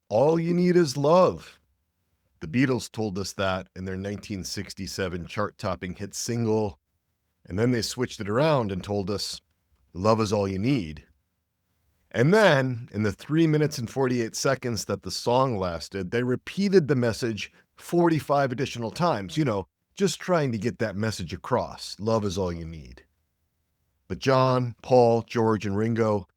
All you need is love. The Beatles told us that in their 1967 chart-topping hit single, and then they switched it around and told us, love is all you need. And then, in the 3 minutes and 48 seconds that the song lasted, they repeated the message 45 additional times, just trying to get that message across. Love is all you need. But John, Paul, George, and Ringo,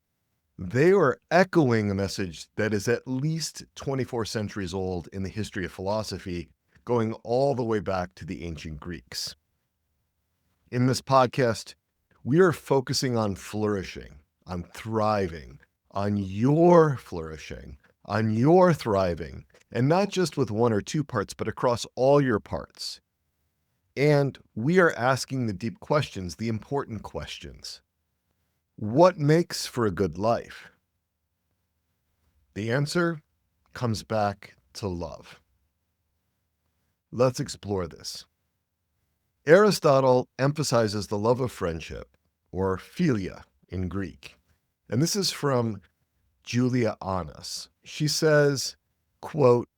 they were echoing a message that is at least 24 centuries old in the history of philosophy, going all the way back to the ancient Greeks. In this podcast, we are focusing on flourishing, on thriving, on your flourishing, on your thriving, and not just with one or two parts, but across all your parts. And we are asking the deep questions, the important questions. What makes for a good life? The answer comes back to love. Let's explore this. Aristotle emphasizes the love of friendship, or philia in Greek. And this is from Julia Annas. She says, quote,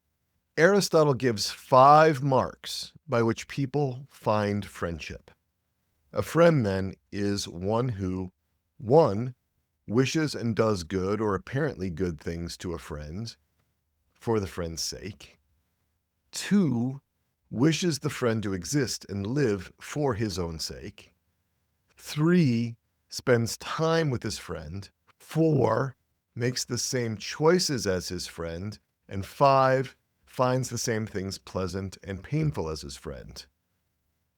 Aristotle gives 5 marks by which people find friendship. A friend, then, is one who, 1, wishes and does good or apparently good things to a friend for the friend's sake. 2, wishes the friend to exist and live for his own sake. 3, spends time with his friend. 4, makes the same choices as his friend. And 5, finds the same things pleasant and painful as his friend.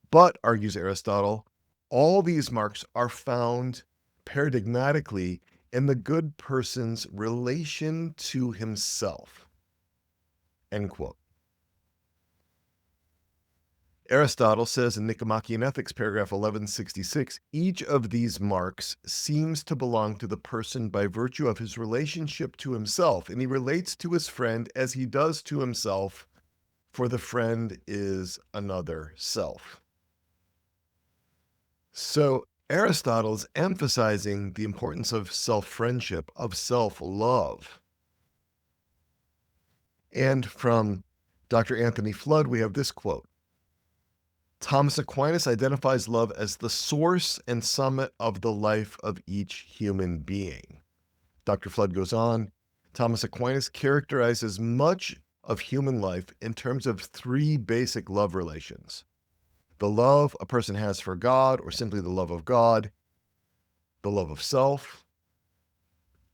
But, argues Aristotle, all these marks are found paradigmatically in the good person's relation to himself. End quote. Aristotle says in Nicomachean Ethics, paragraph 1166, each of these marks seems to belong to the person by virtue of his relationship to himself, and he relates to his friend as he does to himself, for the friend is another self. So Aristotle is emphasizing the importance of self-friendship, of self-love. And from Dr. Anthony Flood, we have this quote. Thomas Aquinas identifies love as the source and summit of the life of each human being. Dr. Flood goes on, Thomas Aquinas characterizes much of human life in terms of 3 basic love relations. The love a person has for God, or simply the love of God, the love of self,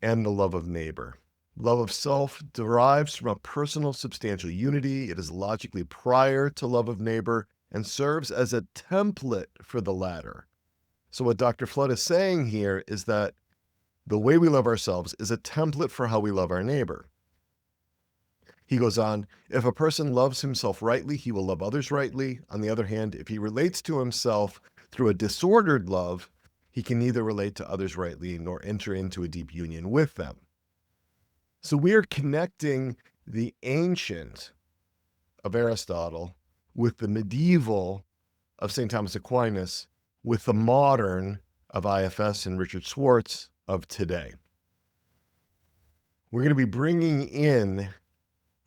and the love of neighbor. Love of self derives from a personal substantial unity. It is logically prior to love of neighbor and serves as a template for the latter. So what Dr. Flood is saying here is that the way we love ourselves is a template for how we love our neighbor. He goes on, if a person loves himself rightly, he will love others rightly. On the other hand, if he relates to himself through a disordered love, he can neither relate to others rightly nor enter into a deep union with them. So we are connecting the ancient of Aristotle with the medieval of St. Thomas Aquinas with the modern of IFS and Richard Schwartz of today. We're going to be bringing in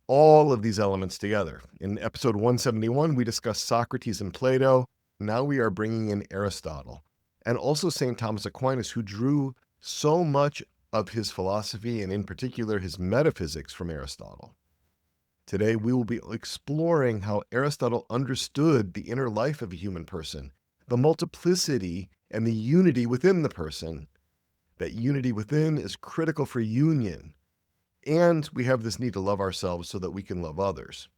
all of these elements together. In episode 171, we discussed Socrates and Plato. Now we are bringing in Aristotle and also St. Thomas Aquinas, who drew so much of his philosophy and in particular his metaphysics from Aristotle. Today, we will be exploring how Aristotle understood the inner life of a human person, the multiplicity and the unity within the person. That unity within is critical for union. And we have this need to love ourselves so that we can love others.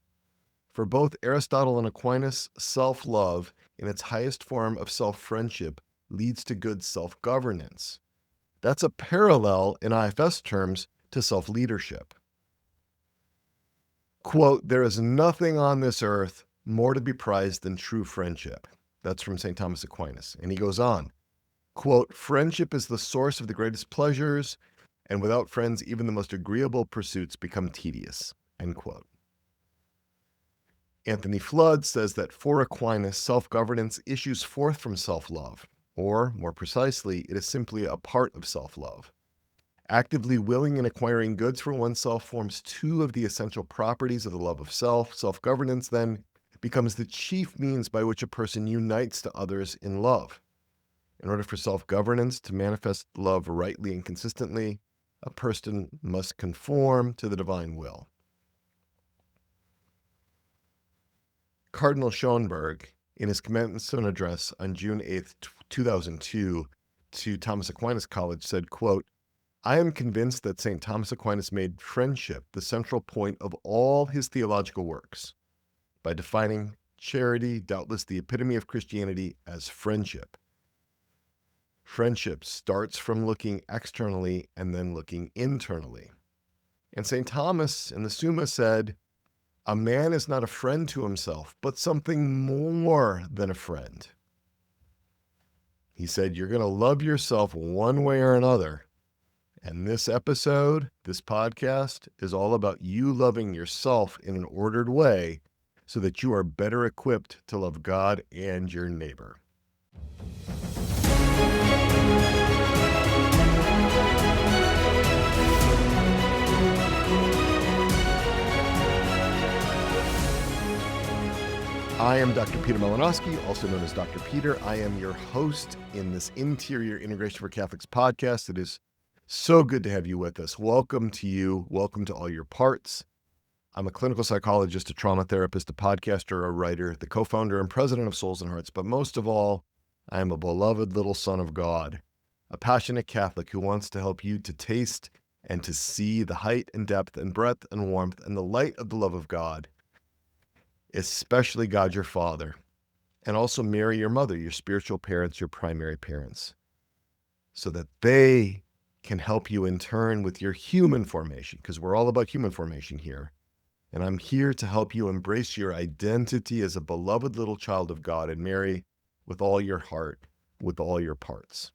For both Aristotle and Aquinas, self-love in its highest form of self-friendship leads to good self-governance. That's a parallel in IFS terms to self-leadership. Quote, there is nothing on this earth more to be prized than true friendship. That's from St. Thomas Aquinas. And he goes on, quote, friendship is the source of the greatest pleasures, and without friends, even the most agreeable pursuits become tedious, end quote. Anthony Flood says that for Aquinas, self-governance issues forth from self-love, or more precisely, it is simply a part of self-love. Actively willing and acquiring goods for oneself forms two of the essential properties of the love of self. Self-governance, then, becomes the chief means by which a person unites to others in love. In order for self-governance to manifest love rightly and consistently, a person must conform to the divine will. Cardinal Schoenberg, in his commencement address on June 8th, 2002, to Thomas Aquinas College, said, quote, "I am convinced that St. Thomas Aquinas made friendship the central point of all his theological works, by defining charity, doubtless the epitome of Christianity, as friendship. Friendship starts from looking externally and then looking internally." And St. Thomas in the Summa said, "A man is not a friend to himself, but something more than a friend." He said, you're going to love yourself one way or another. And this episode, this podcast, is all about you loving yourself in an ordered way so that you are better equipped to love God and your neighbor. I am Dr. Peter Malinowski, also known as Dr. Peter. I am your host in this Interior Integration for Catholics podcast. It is so good to have you with us. Welcome to you. Welcome to all your parts. I'm a clinical psychologist, a trauma therapist, a podcaster, a writer, the co-founder and president of Souls and Hearts. But most of all, I am a beloved little son of God, a passionate Catholic who wants to help you to taste and to see the height and depth and breadth and warmth and the light of the love of God, especially God your Father, and also Mary your mother, your spiritual parents, your primary parents, so that they can help you in turn with your human formation, because we're all about human formation here. And I'm here to help you embrace your identity as a beloved little child of God and Mary with all your heart, with all your parts.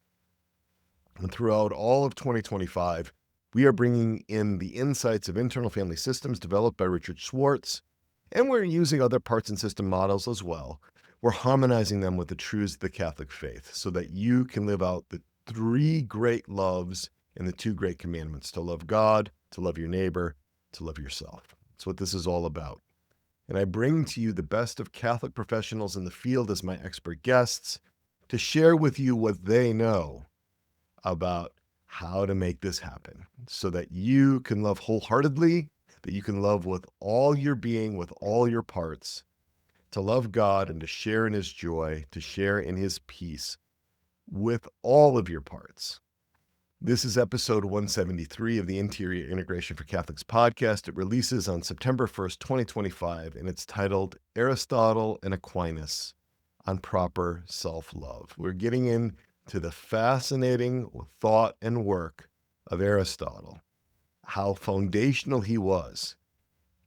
And throughout all of 2025, we are bringing in the insights of internal family systems developed by Richard Schwartz, and we're using other parts and system models as well. We're harmonizing them with the truths of the Catholic faith so that you can live out the three great loves and the two great commandments: to love God, to love your neighbor, to love yourself. That's what this is all about. And I bring to you the best of Catholic professionals in the field as my expert guests to share with you what they know about how to make this happen so that you can love wholeheartedly, that you can love with all your being, with all your parts, to love God and to share in his joy, to share in his peace with all of your parts. This is episode 173 of the Interior Integration for Catholics podcast. It releases on September 1st, 2025, and it's titled Aristotle and Aquinas on Proper Self-Love. We're getting into the fascinating thought and work of Aristotle, how foundational he was,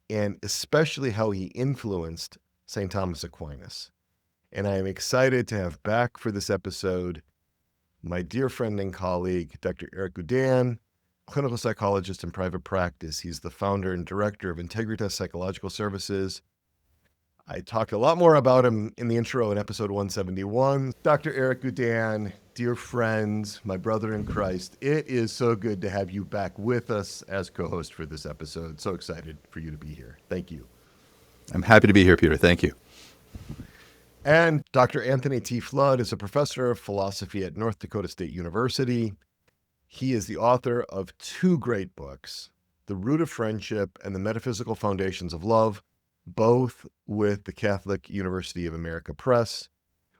and especially how he influenced St. Thomas Aquinas. And I am excited to have back for this episode my dear friend and colleague, Dr. Eric Gudan, clinical psychologist in private practice. He's the founder and director of Integritas Psychological Services. I talked a lot more about him in the intro in episode 171. Dr. Eric Gudan, dear friend, my brother in Christ, it is so good to have you back with us as co-host for this episode. So excited for you to be here. Thank you. I'm happy to be here, Peter. Thank you. And Dr. Anthony T. Flood is a professor of philosophy at North Dakota State University. He is the author of two great books, The Root of Friendship and The Metaphysical Foundations of Love, both with the Catholic University of America Press,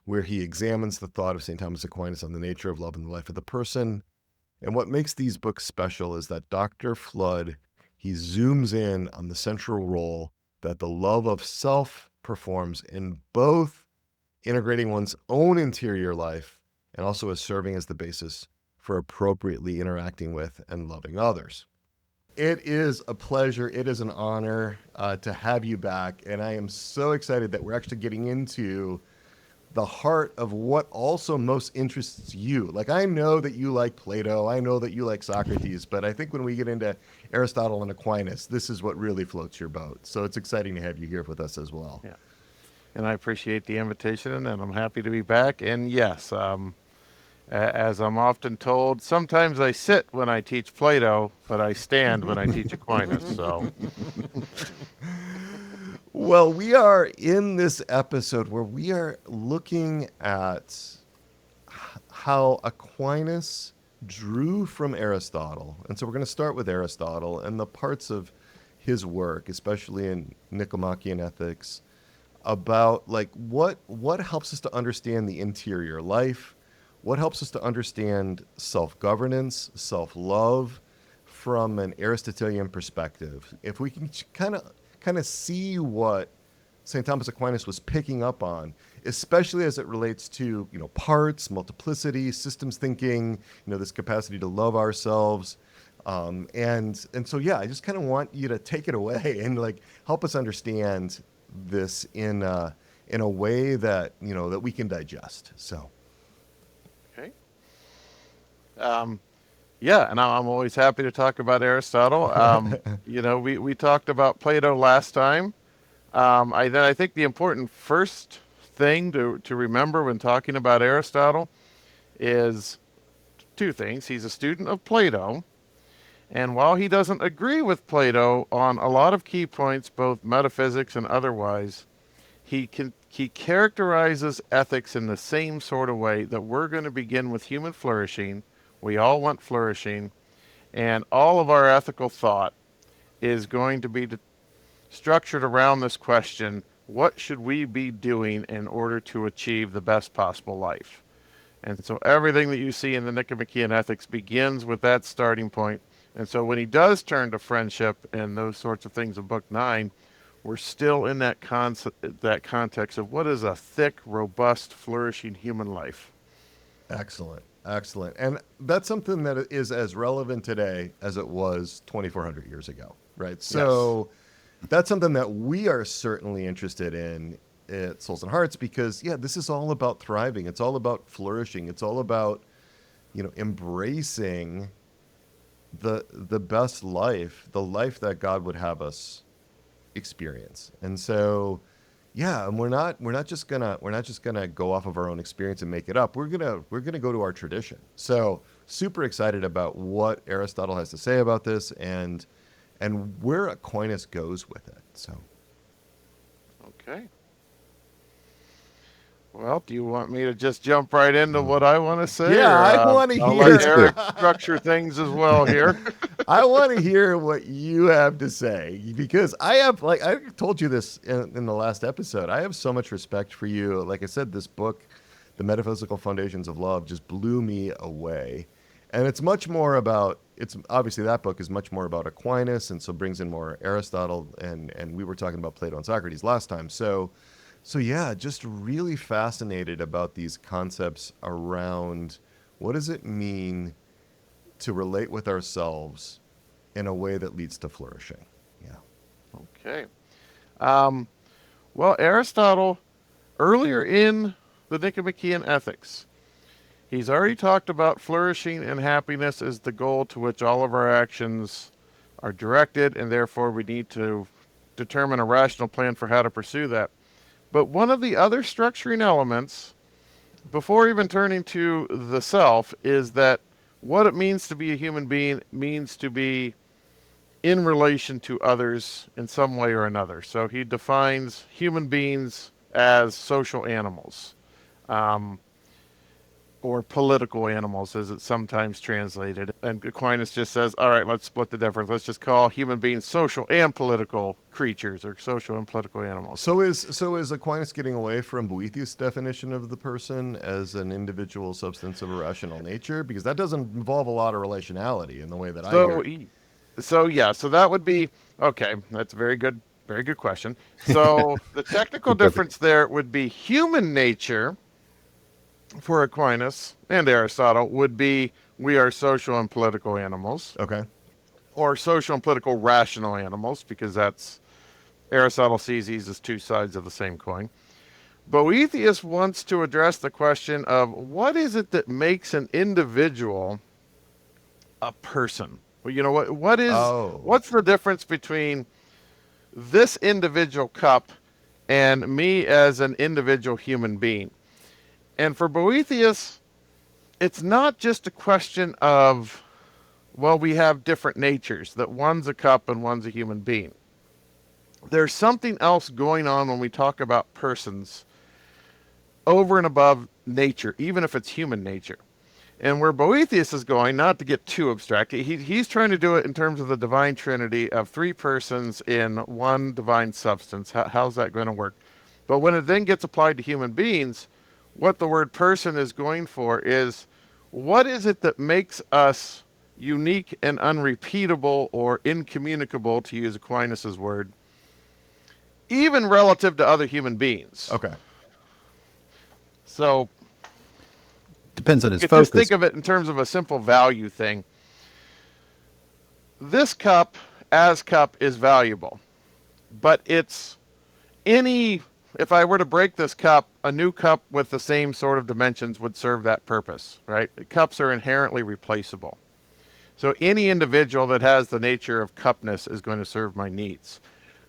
where he examines the thought of St. Thomas Aquinas on the nature of love in the life of the person. And what makes these books special is that Dr. Flood, he zooms in on the central role that the love of self performs in both integrating one's own interior life and also as serving as the basis for appropriately interacting with and loving others. It is a pleasure. It is an honor to have you back. And I am so excited that we're actually getting into the heart of what also most interests you. Like, I know that you like Plato. I know that you like Socrates, but I think when we get into Aristotle and Aquinas, this is what really floats your boat. So it's exciting to have you here with us as well. Yeah. And I appreciate the invitation, and I'm happy to be back. And yes, As I'm often told, sometimes I sit when I teach Plato, but I stand when I teach Aquinas. So, Well, we are in this episode where we are looking at how Aquinas drew from Aristotle. And so we're going to start with Aristotle and the parts of his work, especially in Nicomachean Ethics, about like what helps us to understand the interior life, what helps us to understand self-governance, self-love from an Aristotelian perspective. If we can kind of see what St. Thomas Aquinas was picking up on, especially as it relates to, parts, multiplicity, systems thinking, this capacity to love ourselves. And so, yeah, I just kind of want you to take it away and like help us understand this in a way that, that we can digest. So, okay. Yeah, and I'm always happy to talk about Aristotle. We talked about Plato last time. I think the important first thing to remember when talking about Aristotle is two things. He's a student of Plato, and while he doesn't agree with Plato on a lot of key points, both metaphysics and otherwise, he characterizes ethics in the same sort of way that we're going to begin with human flourishing. We all want flourishing, and all of our ethical thought is going to be structured around this question: what should we be doing in order to achieve the best possible life? And so everything that you see in the Nicomachean Ethics begins with that starting point. And so when he does turn to friendship and those sorts of things in Book 9, we're still in that context of what is a thick, robust, flourishing human life. excellent. Excellent. And that's something that is as relevant today as it was 2,400 years ago, right? Yes. So that's something that we are certainly interested in at Souls and Hearts because, yeah, this is all about thriving. It's all about flourishing. It's all about, embracing the best life, the life that God would have us experience. And so, yeah, and we're not just gonna go off of our own experience and make it up. We're gonna go to our tradition. So super excited about what Aristotle has to say about this and where Aquinas goes with it. So Okay. Well, do you want me to just jump right into what I want to say, yeah, or I want to I'll let Please hear. do. Eric structure things as well here? I want to hear what you have to say because I have, like I told you this in the last episode. I have so much respect for you. Like I said, this book, The Metaphysical Foundations of Love, just blew me away. And it's much more about, it's obviously that book is much more about Aquinas and so brings in more Aristotle and we were talking about Plato and Socrates last time. So yeah, just really fascinated about these concepts around what does it mean to relate with ourselves in a way that leads to flourishing. Yeah. Okay. Um, well, Aristotle, earlier in the Nicomachean Ethics, he's already talked about flourishing and happiness as the goal to which all of our actions are directed, and therefore we need to determine a rational plan for how to pursue that. But one of the other structuring elements, before even turning to the self, is that what it means to be a human being means to be in relation to others in some way or another. So he defines human beings as social animals, um, or political animals, as it's sometimes translated. And Aquinas just says, all right, let's split the difference. Let's just call human beings social and political creatures, or social and political animals. So is Aquinas getting away from Boethius' definition of the person as an individual substance of a rational nature? Because that doesn't involve a lot of relationality in the way that I hear So, it. so that would be okay. That's a very good question. So the technical Good question. difference there would be human nature for Aquinas and Aristotle would be we are social and political animals, Okay. or social and political rational animals, because that's Aristotle sees these as two sides of the same coin. Boethius wants to address the question of what is it that makes an individual a person. Well, Oh. what's the difference between this individual cup and me as an individual human being? And for Boethius, it's not just a question of, well, we have different natures, that one's a cup and one's a human being. There's something else going on when we talk about persons over and above nature, even if it's human nature. And where Boethius is going, not to get too abstract, he's trying to do it in terms of the divine trinity of three persons in one divine substance. How's that going to work? But when it then gets applied to human beings, what the word person is going for is, what is it that makes us unique and unrepeatable or incommunicable, to use Aquinas' word, even relative to other human beings? Okay. So Depends on his just focus. think of it in terms of a simple value thing. This cup, as cup, is valuable, but it's if I were to break this cup, a new cup with the same sort of dimensions would serve that purpose, right? Cups are inherently replaceable. So any individual that has the nature of cupness is going to serve my needs.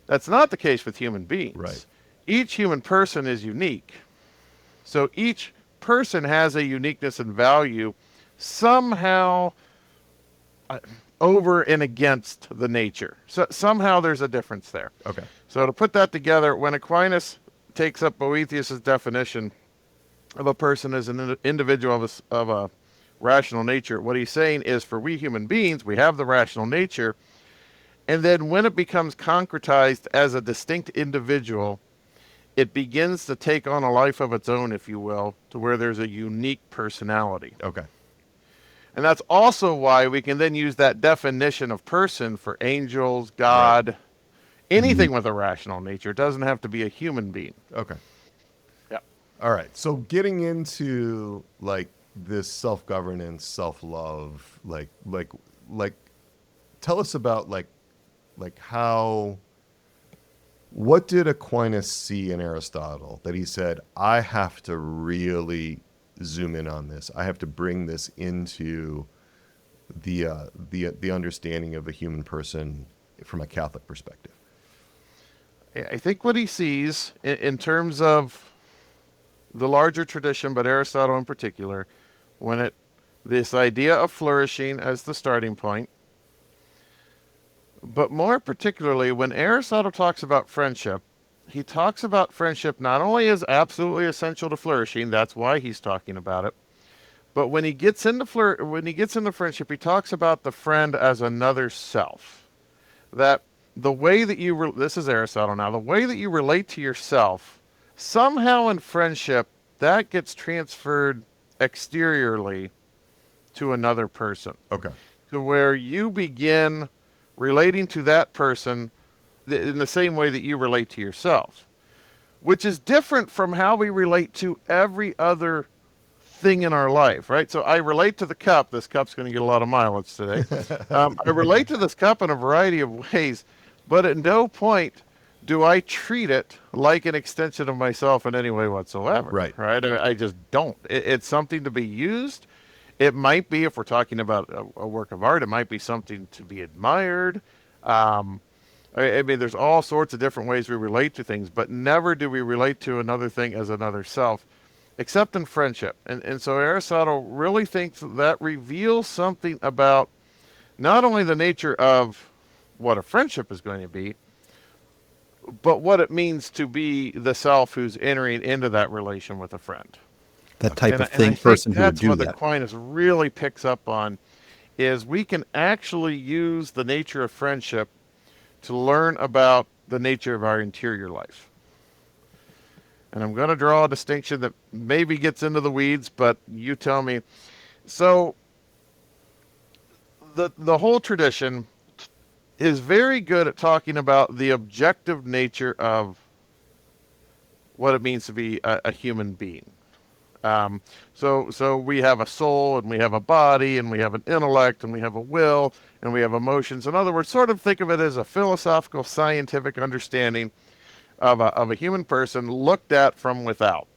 That's not the case with human beings. Right. Each human person is unique. So each person has a uniqueness and value somehow over and against the nature. So somehow there's a difference there. Okay. So to put that together, when Aquinas takes up Boethius' definition of a person as an individual of a rational nature, what he's saying is, for we human beings, we have the rational nature, and then when it becomes concretized as a distinct individual, it begins to take on a life of its own, if you will, to where there's a unique personality. Okay. And that's also why we can then use that definition of person for angels, God, anything with a rational nature. It doesn't have to be a human being. Okay. Yeah. All right. So getting into like this self-governance, self-love, like tell us about like how, what did Aquinas see in Aristotle that he said, I have to really zoom in on this. I have to bring this into the understanding of a human person from a Catholic perspective. I think what he sees in terms of the larger tradition, but Aristotle in particular, this idea of flourishing as the starting point, but more particularly when Aristotle talks about friendship, he talks about friendship not only as absolutely essential to flourishing, that's why he's talking about it, but when he gets into friendship, he talks about the friend as another self. That the way that this is Aristotle now, the way that you relate to yourself, somehow in friendship, that gets transferred exteriorly to another person. Okay. To where you begin relating to that person in the same way that you relate to yourself, which is different from how we relate to every other thing in our life, right? So I relate to the cup. This cup's going to get a lot of mileage today. I relate to this cup in a variety of ways, but at no point do I treat it like an extension of myself in any way whatsoever. Right. Right? I just don't. It's something to be used. It might be, if we're talking about a work of art, it might be something to be admired. I mean, there's all sorts of different ways we relate to things, but never do we relate to another thing as another self, except in friendship. And so Aristotle really thinks that reveals something about not only the nature of what a friendship is going to be, but what it means to be the self who's entering into that relation with a friend. That type of And I thing, think person who would that's do what that. Aquinas really picks up on, is we can actually use the nature of friendship to learn about the nature of our interior life. And I'm going to draw a distinction that maybe gets into the weeds, but you tell me. So the whole tradition is very good at talking about the objective nature of what it means to be a human being. So we have a soul, and we have a body, and we have an intellect, and we have a will, and we have emotions. In other words, sort of think of it as a philosophical, scientific understanding of a human person looked at from without.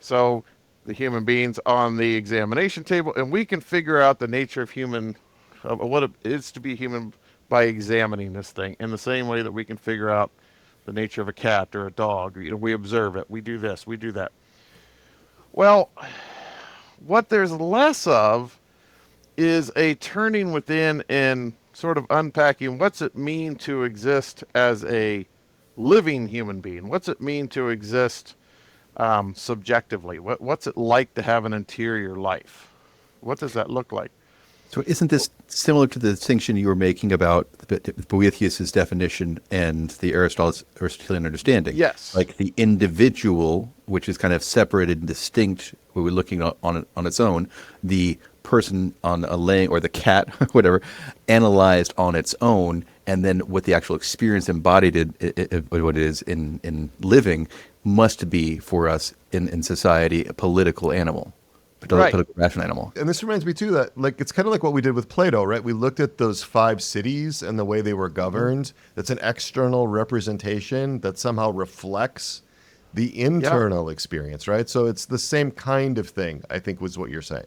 So the human beings on the examination table, and we can figure out the nature of what it is to be human by examining this thing in the same way that we can figure out the nature of a cat or a dog. We observe it. We do this. We do that. Well, What there's less of is a turning within and sort of unpacking what's it mean to exist as a living human being? What's it mean to exist subjectively? What's it like to have an interior life? What does that look like? So isn't this similar to the distinction you were making about Boethius's definition and the Aristotelian understanding? Yes. Like the individual, which is kind of separated and distinct, where we're looking on its own, the person on a laying, or the cat, whatever, analyzed on its own, and then what the actual experience embodied what it is in living must be for us in society a political animal. Right. Political rational animal. And this reminds me too that like it's kind of like what we did with Plato, right? We looked at those 5 cities and the way they were governed. That's an external representation that somehow reflects the internal experience, right? So it's the same kind of thing, I think was what you're saying.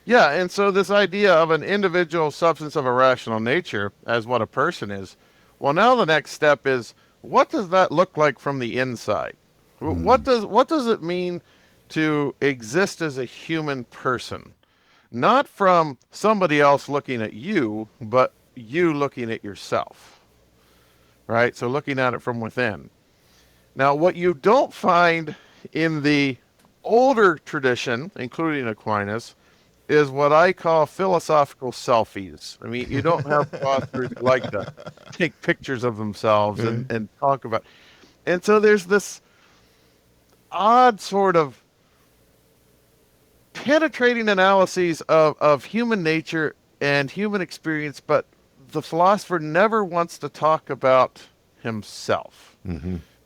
Yeah, and so this idea of an individual substance of a rational nature as what a person is, well, now the next step is, what does that look like from the inside? What does it mean to exist as a human person? Not from somebody else looking at you, but you looking at yourself, right? So looking at it from within. Now, what you don't find in the older tradition, including Aquinas, is what I call philosophical selfies. I mean, you don't have philosophers who like to take pictures of themselves and talk about. And so there's this odd sort of penetrating analyses of human nature and human experience, but the philosopher never wants to talk about himself.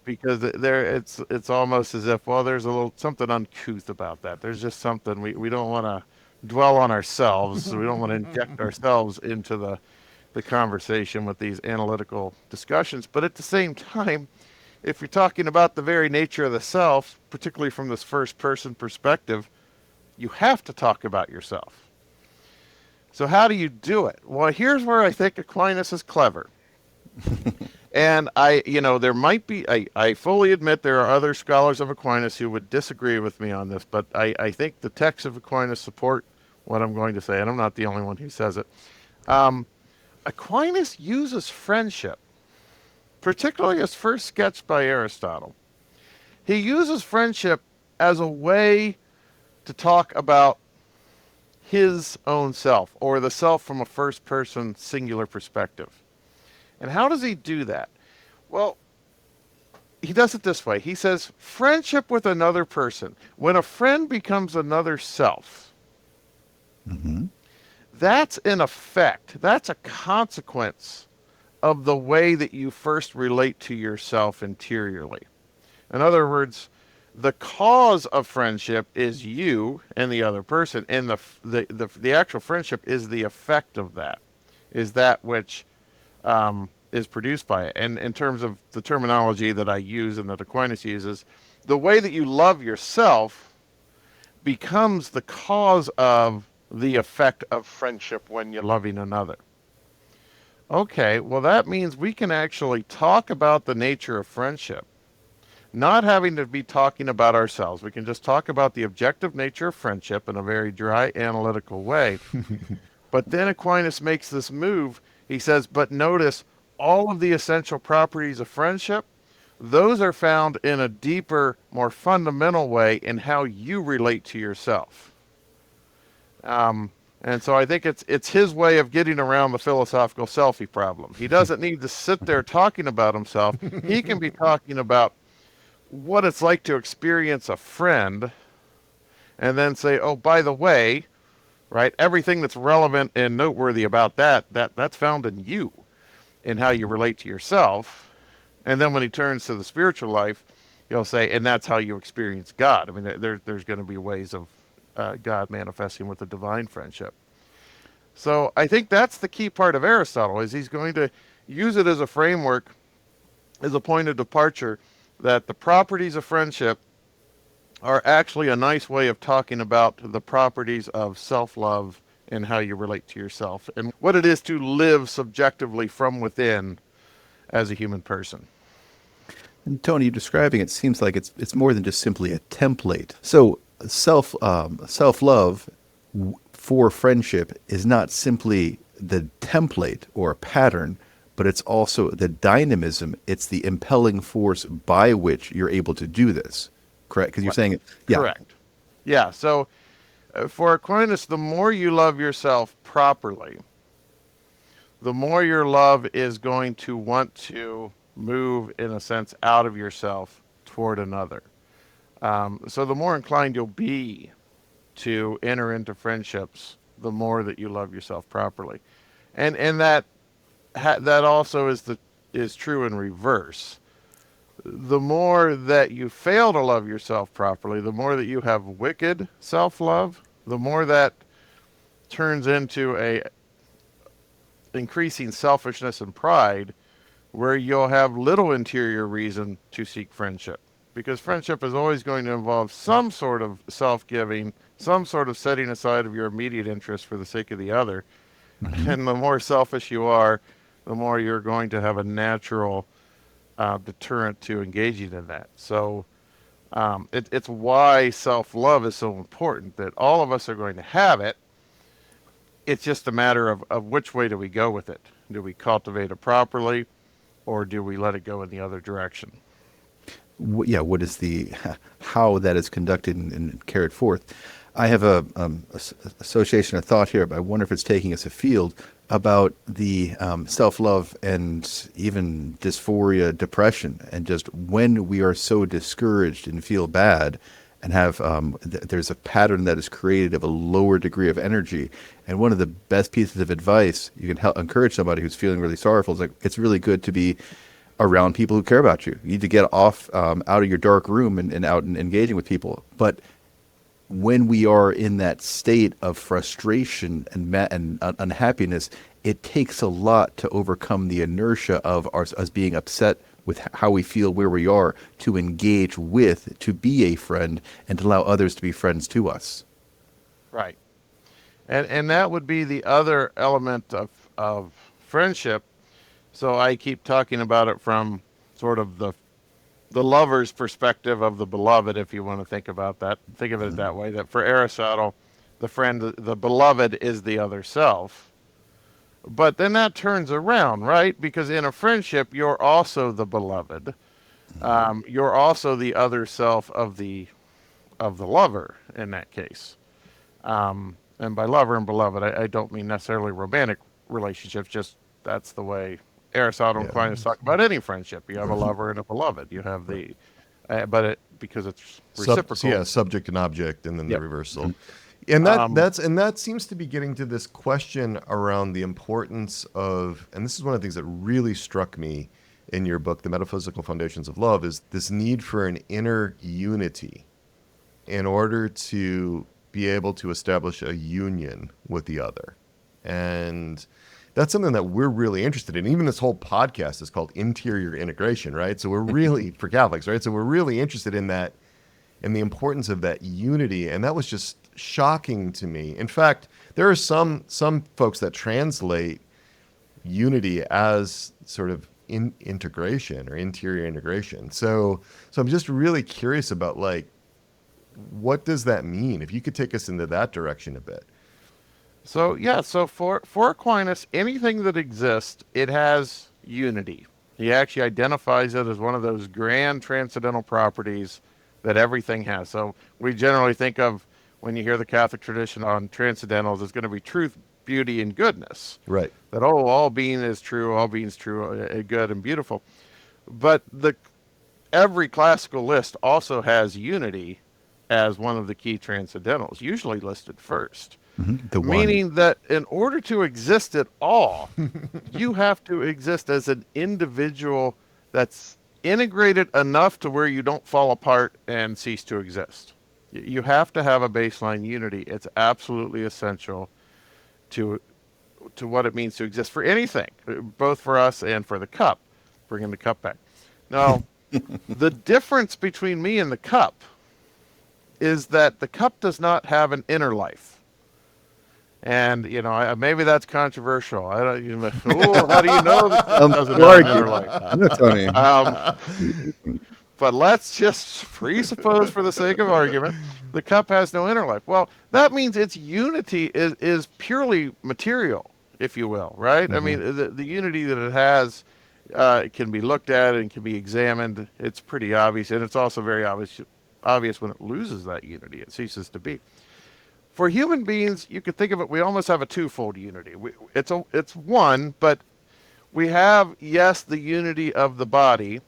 Because it's almost as if, well, there's a little something uncouth about that. There's just something we don't want to dwell on ourselves. So we don't want to inject ourselves into the conversation with these analytical discussions. But at the same time, if you're talking about the very nature of the self, particularly from this first person perspective, you have to talk about yourself. So how do you do it? Well, here's where I think Aquinas is clever. And there might be, I fully admit there are other scholars of Aquinas who would disagree with me on this, but I think the texts of Aquinas support what I'm going to say, and I'm not the only one who says it. Aquinas uses friendship, particularly as first sketched by Aristotle. He uses friendship as a way to talk about his own self, or the self from a first person singular perspective. And how does he do that? Well, he does it this way. He says, friendship with another person. When a friend becomes another self, that's an effect, that's a consequence of the way that you first relate to yourself interiorly. In other words, the cause of friendship is you and the other person, and the actual friendship is the effect of that, is that which is produced by it. And in terms of the terminology that I use and that Aquinas uses, the way that you love yourself becomes the cause of the effect of friendship when you're loving another. Okay, well, that means we can actually talk about the nature of friendship, not having to be talking about ourselves. We can just talk about the objective nature of friendship in a very dry, analytical way. But then Aquinas makes this move. He says, but notice all of the essential properties of friendship, those are found in a deeper, more fundamental way in how you relate to yourself. And so I think it's his way of getting around the philosophical selfie problem. He doesn't need to sit there talking about himself. He can be talking about what it's like to experience a friend, and then say, oh, by the way, right, everything that's relevant and noteworthy about that's found in you, in how you relate to yourself. And then when he turns to the spiritual life, he'll say, and that's how you experience God. I mean, there's going to be ways of God manifesting with a divine friendship. So I think that's the key part of Aristotle, is he's going to use it as a framework, as a point of departure, that the properties of friendship are actually a nice way of talking about the properties of self-love and how you relate to yourself, and what it is to live subjectively from within as a human person. And Tony, describing it seems like it's more than just simply a template. So self-love for friendship is not simply the template or pattern, but it's also the dynamism. It's the impelling force by which you're able to do this. Correct? Because you're saying, yeah. Correct. Yeah. So for Aquinas, the more you love yourself properly, the more your love is going to want to move, in a sense, out of yourself toward another. So the more inclined you'll be to enter into friendships, the more that you love yourself properly, and that also is true in reverse. The more that you fail to love yourself properly, the more that you have wicked self-love, the more that turns into a increasing selfishness and pride, where you'll have little interior reason to seek friendship. Because friendship is always going to involve some sort of self-giving, some sort of setting aside of your immediate interest for the sake of the other. Mm-hmm. And the more selfish you are, the more you're going to have a natural deterrent to engaging in that. So it's why self-love is so important, that all of us are going to have it. It's just a matter of which way do we go with it. Do we cultivate it properly, or do we let it go in the other direction? Yeah, what is how that is conducted and carried forth? I have a association of thought here, but I wonder if it's taking us afield about the self-love and even dysphoria, depression, and just when we are so discouraged and feel bad and have there's a pattern that is created of a lower degree of energy. And one of the best pieces of advice you can encourage somebody who's feeling really sorrowful is like, it's really good to be around people who care about you. You need to get off out of your dark room and out and engaging with people. But when we are in that state of frustration and unhappiness, it takes a lot to overcome the inertia of us being upset with how we feel where we are, to engage with, to be a friend, and to allow others to be friends to us. Right. And that would be the other element of friendship. So I keep talking about it from sort of the lover's perspective of the beloved, if you want to think about that. Think of it that way, that for Aristotle, the friend, the beloved is the other self. But then that turns around, right? Because in a friendship, you're also the beloved. You're also the other self of the lover in that case. And by lover and beloved, I don't mean necessarily romantic relationships, just that's the way Aristotle and Yeah. Aquinas talk about any friendship. You have a lover and a beloved. You have the, because it's reciprocal. Subject and object, and then the Yep. reversal. And Um, that seems to be getting to this question around the importance of, and this is one of the things that really struck me in your book, The Metaphysical Foundations of Love, is this need for an inner unity in order to be able to establish a union with the other. And that's something that we're really interested in. Even this whole podcast is called Interior Integration, right? So we're really, for Catholics, right? So we're really interested in that, and the importance of that unity. And that was just shocking to me. In fact, there are some folks that translate unity as sort of integration or interior integration. So I'm just really curious about, like, what does that mean? If you could take us into that direction a bit. so for Aquinas, anything that exists, it has unity. He actually identifies it as one of those grand transcendental properties that everything has. So we generally think of, when you hear the Catholic tradition on transcendentals, it's going to be truth, beauty, and goodness. Right. That, all being is true, all being is true, good and beautiful. But every classical list also has unity as one of the key transcendentals, usually listed first. The one. Meaning that in order to exist at all, you have to exist as an individual that's integrated enough to where you don't fall apart and cease to exist. You have to have a baseline unity. It's absolutely essential to what it means to exist for anything, both for us and for the cup. Bringing the cup back. Now, the difference between me and the cup is that the cup does not have an inner life. And, maybe that's controversial. I don't, how do you know the cup doesn't have an inner life? No, Tony. but let's just presuppose for the sake of argument, the cup has no inner life. Well, that means its unity is purely material, if you will, right? I mean, the unity that it has can be looked at and can be examined. It's pretty obvious, and it's also very obvious when it loses that unity. It ceases to be. For human beings, you could think of it, we almost have a twofold unity. It's one, but we have, yes, the unity of the body,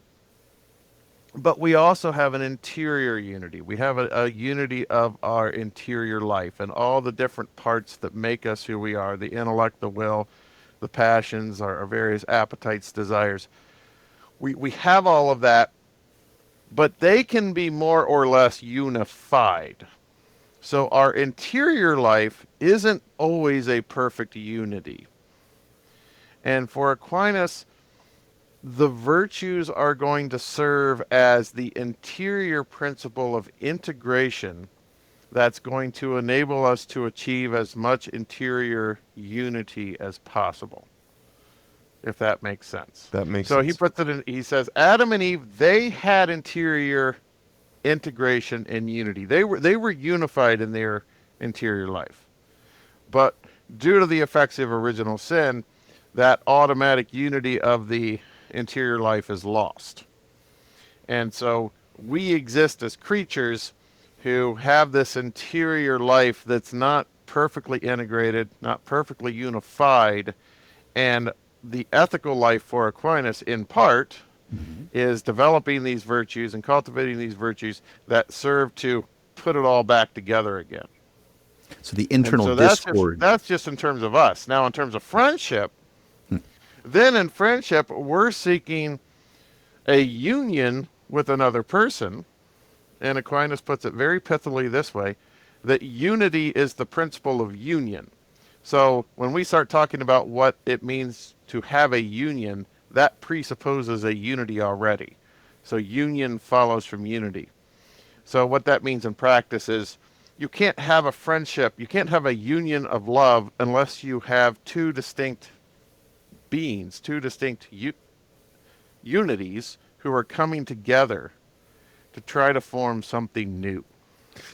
but we also have an interior unity. We have a unity of our interior life and all the different parts that make us who we are, the intellect, the will, the passions, our various appetites, desires. We have all of that, but they can be more or less unified. So our interior life isn't always a perfect unity. And for Aquinas, the virtues are going to serve as the interior principle of integration that's going to enable us to achieve as much interior unity as possible, if that makes sense. That makes so sense. he puts it in, he says, Adam and Eve, they had interior integration and unity. They were unified in their interior life. But due to the effects of original sin, that automatic unity of the interior life is lost. And so we exist as creatures who have this interior life that's not perfectly integrated, not perfectly unified, and the ethical life for Aquinas, in part, is developing these virtues and cultivating these virtues that serve to put it all back together again. So the And internal so discord. that's just in terms of us. Now, in terms of friendship, then in friendship, we're seeking a union with another person. And Aquinas puts it very pithily this way, that unity is the principle of union. So when we start talking about what it means to have a union, that presupposes a unity already. So union follows from unity. So what that means in practice is you can't have a friendship, you can't have a union of love unless you have two distinct beings, two distinct unities who are coming together to try to form something new.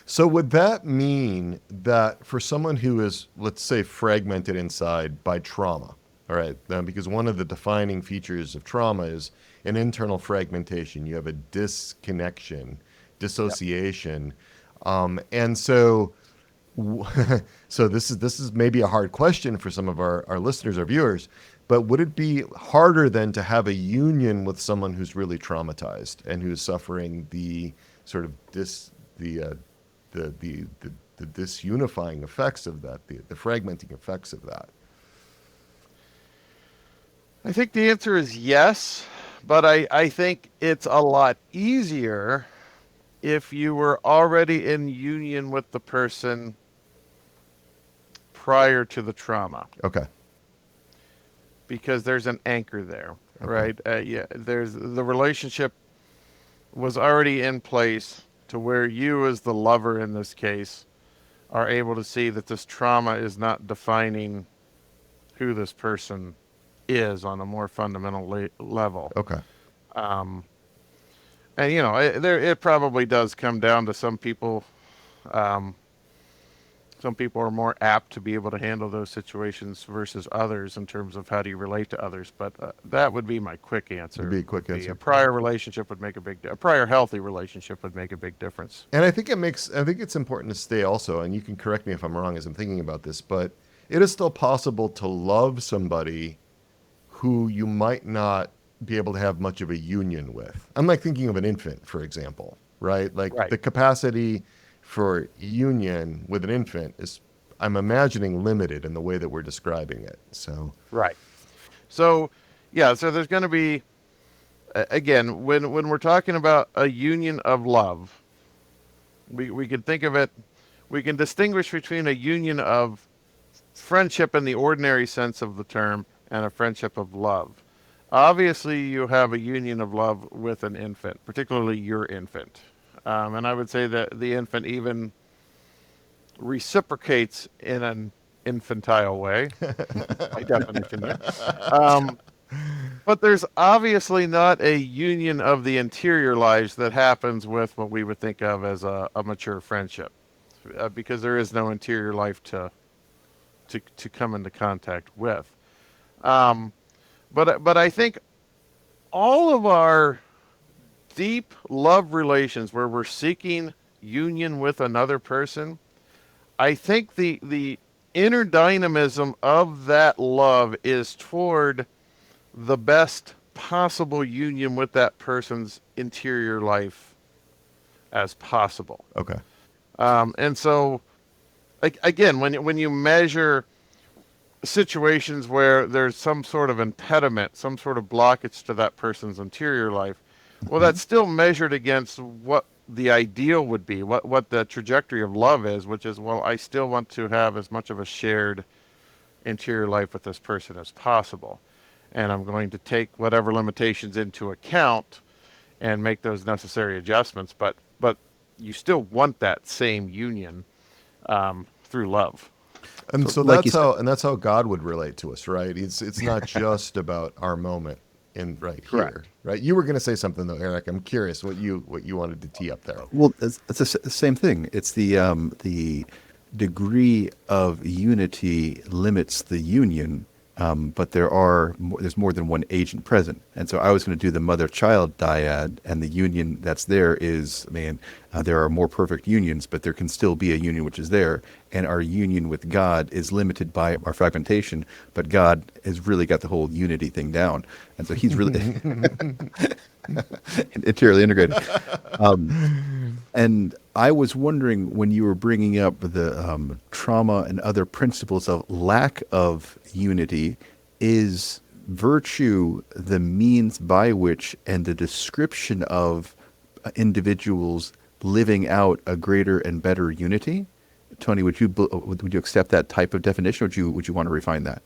So would that mean that for someone who is, let's say, fragmented inside by trauma, all right, because one of the defining features of trauma is an internal fragmentation. You have a disconnection, dissociation, and so so this is maybe a hard question for some of our listeners or viewers, but would it be harder then to have a union with someone who's really traumatized and who's suffering the sort of the disunifying effects of that, the fragmenting effects of that? I think the answer is yes, but I think it's a lot easier if you were already in union with the person prior to the trauma. Okay. Because there's an anchor there, Okay. right? Yeah, there's the relationship was already in place to where you, as the lover in this case, are able to see that this trauma is not defining who this person is on a more fundamental level. Okay. And you know, it probably does come down to some people. Some people are more apt to be able to handle those situations versus others in terms of how do you relate to others. But that would be my quick answer. Would be a quick answer. A prior relationship would make a prior healthy relationship would make a big difference. And I think it's important to stay also, and you can correct me if I'm wrong as I'm thinking about this, but it is still possible to love somebody who you might not be able to have much of a union with. I'm like thinking of an infant, for example, right? Like Right. the capacity for union with an infant is, I'm imagining, limited in the way that we're describing it. So Right. So, yeah, so there's going to be, again, when we're talking about a union of love, we can think of it, we can distinguish between a union of friendship in the ordinary sense of the term and a friendship of love. Obviously, you have a union of love with an infant, particularly your infant. And I would say that the infant even reciprocates in an infantile way, by definition there. But there's obviously not a union of the interior lives that happens with what we would think of as a mature friendship, because there is no interior life to come into contact with. Um, but I think all of our deep love relations where we're seeking union with another person, I think the inner dynamism of that love is toward the best possible union with that person's interior life as possible. Okay. And so, again, when you measure situations where there's some sort of impediment, some sort of blockage to that person's interior life, well, Mhm. that's still measured against what the ideal would be, what the trajectory of love is, which is, well, I still want to have as much of a shared interior life with this person as possible. And I'm going to take whatever limitations into account and make those necessary adjustments. But you still want that same union through love. And So, so like you that's said, how God would relate to us, right? It's not just about our moment in right here, Correct. right? You were going to say something though, Eric. I'm curious what you wanted to tee up there. well, it's the same thing. It's the degree of unity limits the union, but there's more than one agent present. And so I was going to do the mother-child dyad, and the union that's there is, man, there are more perfect unions, but there can still be a union which is there. And our union with God is limited by our fragmentation, but God has really got the whole unity thing down. And so he's really interiorly integrated. Um, and I was wondering when you were bringing up the trauma and other principles of lack of unity, is virtue the means by which and the description of individuals living out a greater and better unity? Tony, would you accept that type of definition, or would you want to refine that?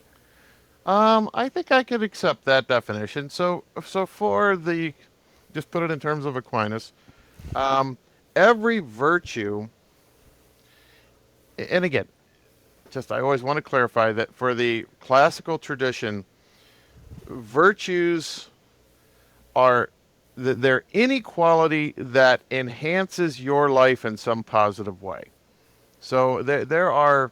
I think I could accept that definition. So for the, just put it in terms of Aquinas, um, every virtue, and again, just I always want to clarify that for the classical tradition, virtues are they're inequality that enhances your life in some positive way. So there are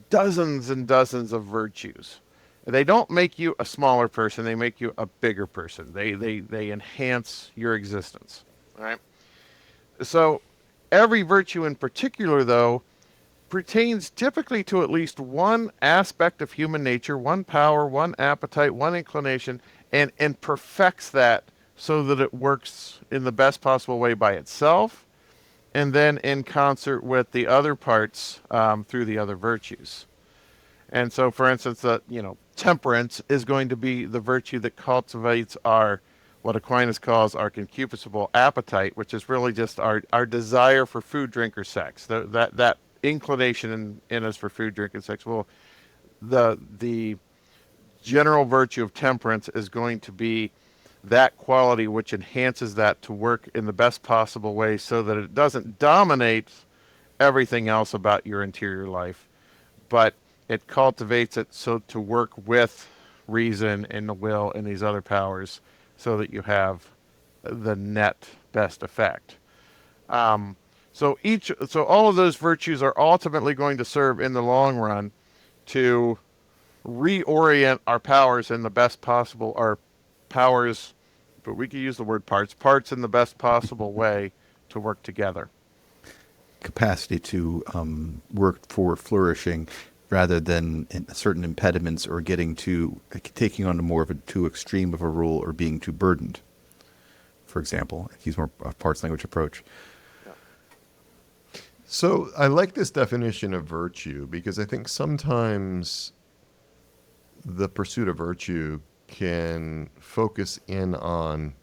dozens and dozens of virtues. They don't make you a smaller person, they make you a bigger person. They enhance your existence. All right. So every virtue in particular, though, pertains typically to at least one aspect of human nature, one power, one appetite, one inclination, and perfects that so that it works in the best possible way by itself, and then in concert with the other parts through the other virtues. And so, for instance, temperance is going to be the virtue that cultivates our, what Aquinas calls our concupiscible appetite, which is really just our desire for food, drink, or sex. That inclination in us for food, drink, and sex. Well, the general virtue of temperance is going to be that quality which enhances that to work in the best possible way so that it doesn't dominate everything else about your interior life, but it cultivates it so to work with reason and the will and these other powers so that you have the net best effect. Um, so all of those virtues are ultimately going to serve in the long run to reorient our powers in the best possible, our powers, but we could use the word parts in the best possible way to work together. Capacity to work for flourishing rather than certain impediments or getting to taking on more of a too extreme of a role or being too burdened, for example, if you use more parts language approach. So I like this definition of virtue because I think sometimes the pursuit of virtue can focus in on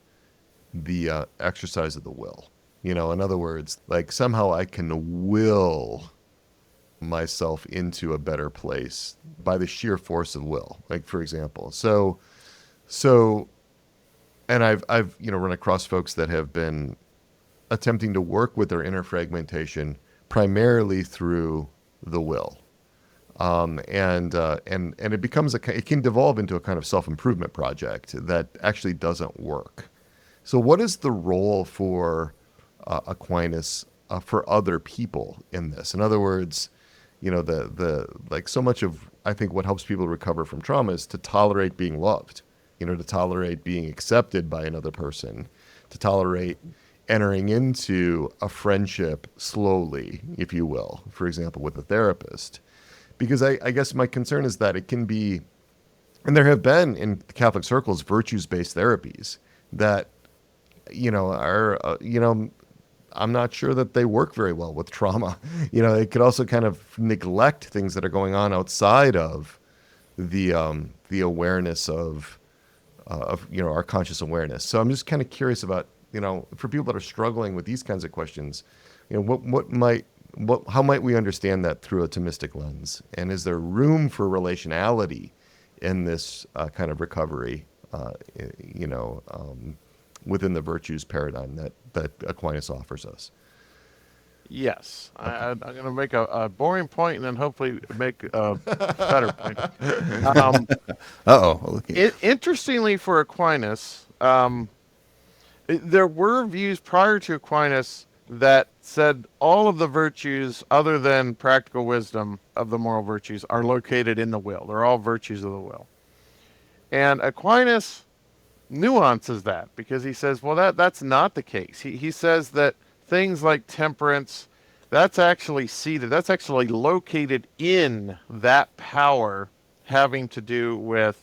the exercise of the will. You know, in other words, like somehow I can will myself into a better place by the sheer force of will. Like for example, so, and I've run across folks that have been attempting to work with their inner fragmentation primarily through the will. And it becomes it can devolve into a kind of self-improvement project that actually doesn't work. So what is the role for Aquinas for other people in this? In other words, the like so much of I think what helps people recover from trauma is to tolerate being loved, to tolerate being accepted by another person, to tolerate entering into a friendship slowly, if you will, for example, with a therapist. Because I guess my concern is that it can be, and there have been in Catholic circles virtues-based therapies that, are, I'm not sure that they work very well with trauma. It could also kind of neglect things that are going on outside of the awareness of our conscious awareness. So I'm just kind of curious about, for people that are struggling with these kinds of questions, how might we understand that through a Thomistic lens? And is there room for relationality in this kind of recovery, within the virtues paradigm that Aquinas offers us? Yes, okay. I'm going to make a boring point and then hopefully make a better point. Interestingly for Aquinas, there were views prior to Aquinas that said all of the virtues other than practical wisdom of the moral virtues are located in the will. They're all virtues of the will. And Aquinas nuances that because he says, well, that's not the case. He says that things like temperance, that's actually seated, that's actually located in that power having to do with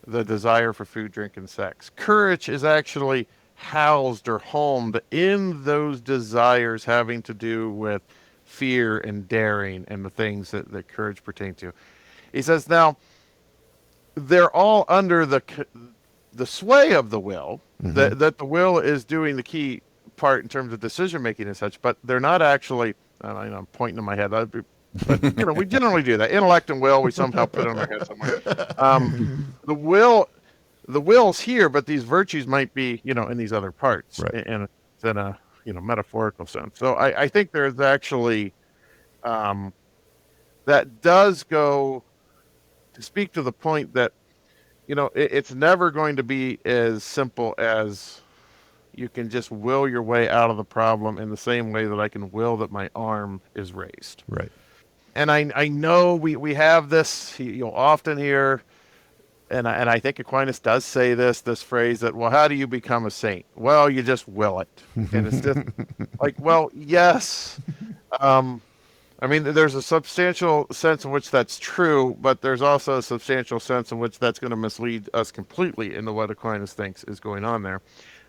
the desire for food, drink, and sex. Courage is actually housed or homed in those desires having to do with fear and daring and the things that courage pertain to. He says, now, they're all under the sway of the will, mm-hmm. that the will is doing the key part in terms of decision making and such, but they're not actually, I'm pointing in my head, but we generally do that. Intellect and will, we somehow put it in our head somewhere. The will's here, but these virtues might be, in these other parts, right. in a metaphorical sense. So I think there's actually, that does go to speak to the point that, it's never going to be as simple as you can just will your way out of the problem in the same way that I can will that my arm is raised. Right. And I know we have this, you'll often hear, and I think Aquinas does say this phrase that, well, how do you become a saint? Well, you just will it. And it's just like, well, yes. There's a substantial sense in which that's true, but there's also a substantial sense in which that's going to mislead us completely into what Aquinas thinks is going on there.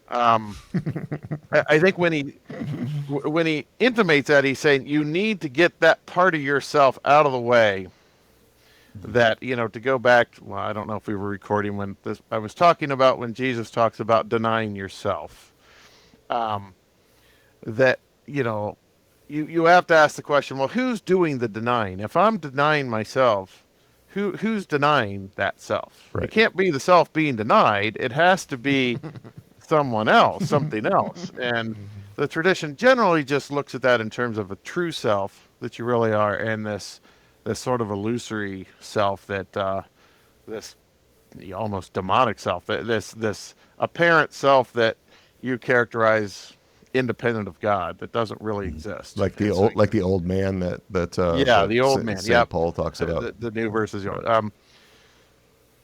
I think when he intimates that, he's saying you need to get that part of yourself out of the way. That, to go back, well, I don't know if we were recording when I was talking about when Jesus talks about denying yourself. That, you have to ask the question, well, who's doing the denying? If I'm denying myself, who's denying that self? Right. It can't be the self being denied. It has to be someone else, something else. And the tradition generally just looks at that in terms of a true self that you really are, and this sort of illusory self that this almost demonic self, this apparent self that you characterize independent of God, that doesn't really exist. Like the old man that the old man. St. Paul talks about. The new verses.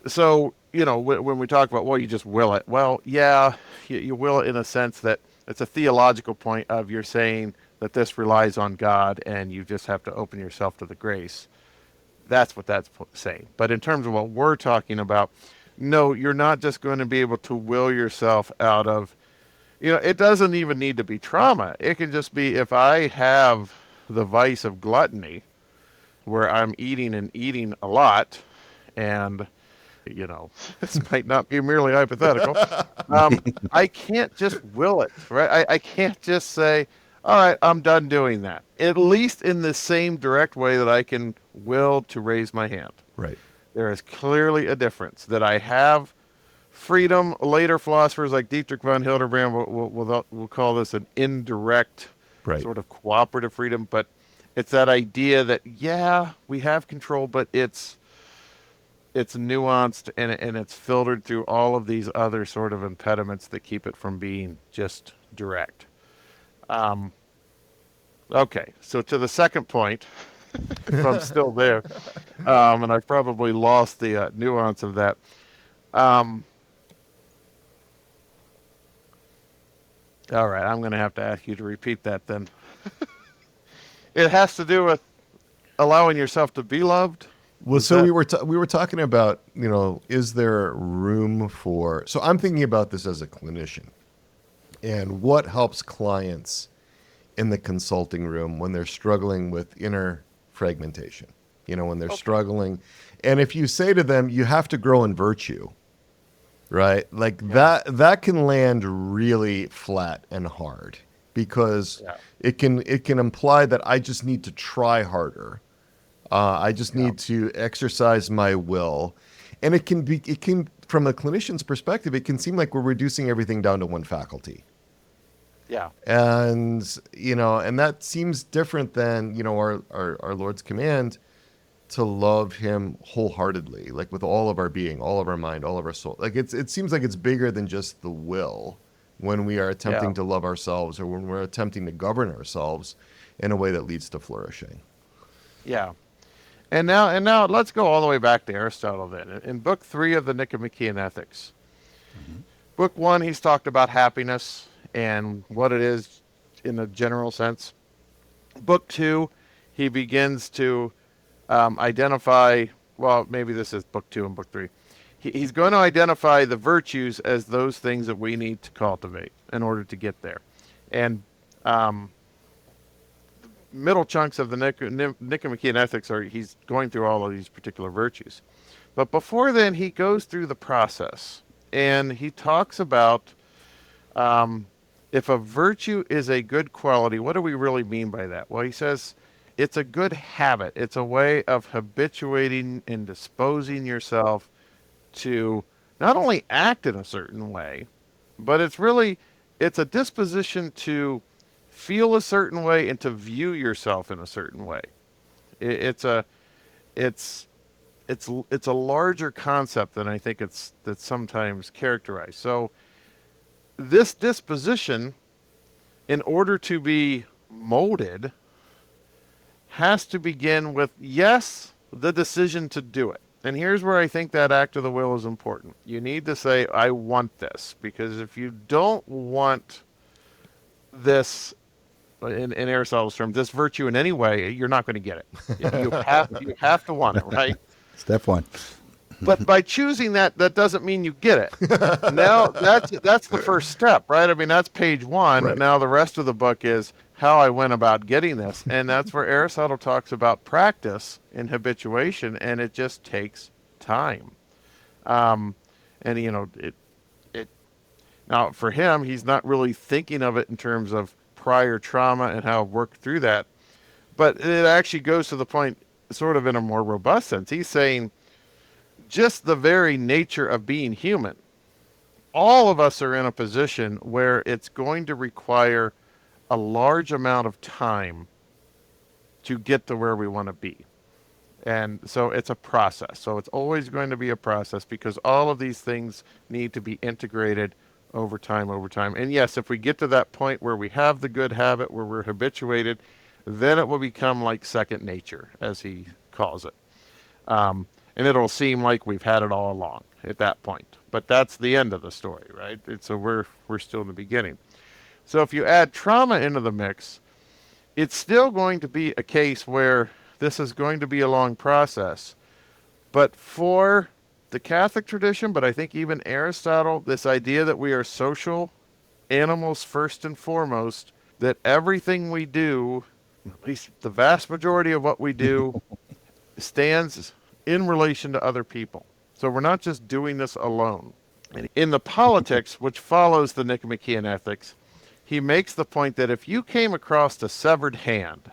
So when we talk about, well, you just will it. Well, yeah, you will it in a sense that it's a theological point of you're saying that this relies on God and you just have to open yourself to the grace. That's what that's saying. But in terms of what we're talking about, no, you're not just going to be able to will yourself out of, it doesn't even need to be trauma. It can just be if I have the vice of gluttony where I'm eating a lot, and, this might not be merely hypothetical. I can't just will it, right? I can't just say, all right, I'm done doing that. At least in the same direct way that I can will to raise my hand. Right. There is clearly a difference that I have freedom. Later philosophers like Dietrich von Hildebrand will call this an indirect sort of cooperative freedom. But It's that idea that, yeah, we have control, but it's nuanced, and it's filtered through all of these other sort of impediments that keep it from being just direct. Um, okay, so to the second point, if I'm still there, and I've probably lost the nuance of that. Um, all right, I'm going to have to ask you to repeat that then. It has to do with allowing yourself to be loved. Well, Was so that we were talking about, is there room for? So I'm thinking about this as a clinician, and what helps clients in the consulting room when they're struggling with inner fragmentation. When they're okay? struggling, and if you say to them, you have to grow in virtue, right? Like Yeah, that can land really flat and hard because yeah, it can imply that I just need to try harder. I just yeah, need to exercise my will. And it can, from a clinician's perspective, it can seem like we're reducing everything down to one faculty. yeah, And that seems different than, our Lord's command to love him wholeheartedly, like with all of our being, all of our mind, all of our soul. Like it seems like it's bigger than just the will when we are yeah, attempting to love ourselves or when we're attempting to govern ourselves in a way that leads to flourishing. yeah. And now let's go all the way back to Aristotle then. In book 3 of the Nicomachean Ethics. Mhm. Book 1, he's talked about happiness and what it is in a general sense. Book 2, he begins to identify, well, maybe this is book 2 and book 3. He's going to identify the virtues as those things that we need to cultivate in order to get there. And um, middle chunks of the Nicomachean Ethics are he's going through all of these particular virtues. But before then, he goes through the process and he talks about um, if a virtue is a good quality, what do we really mean by that? Well, he says it's a good habit. It's a way of habituating and disposing yourself to not only act in a certain way, but it's a disposition to feel a certain way and to view yourself in a certain way. It's a it's it's a larger concept than I think that's sometimes characterized. So this disposition, in order to be molded, has to begin with, yes, the decision to do it. And here's where I think that act of the will is important. You need to say, I want this. Because if you don't want this, in Aristotle's terms, this virtue in any way, you're not going to get it. You have to want it, right? Step one. But by choosing that, that doesn't mean you get it. Now that's the first step, right? I mean, that's page 1. Right. Now the rest of the book is how I went about getting this, and that's where Aristotle talks about practice and habituation, and it just takes time. Um, and it now for him, he's not really thinking of it in terms of prior trauma and how to work through that, but it actually goes to the point, sort of in a more robust sense. He's saying just the very nature of being human. All of us are in a position where it's going to require a large amount of time to get to where we want to be. And so it's a process. So it's always going to be a process because all of these things need to be integrated over time, over time. And yes, if we get to that point where we have the good habit, where we're habituated, then it will become like second nature, as he calls it. Um, and it'll seem like we've had it all along at that point. But that's the end of the story, right? So we're still in the beginning. So if you add trauma into the mix, it's still going to be a case where this is going to be a long process. But for the Catholic tradition, but I think even Aristotle, this idea that we are social animals first and foremost, that everything we do, at least the vast majority of what we do, stands in relation to other people. So we're not just doing this alone. And in the politics, which follows the Nicomachean Ethics, he makes the point that if you came across a severed hand,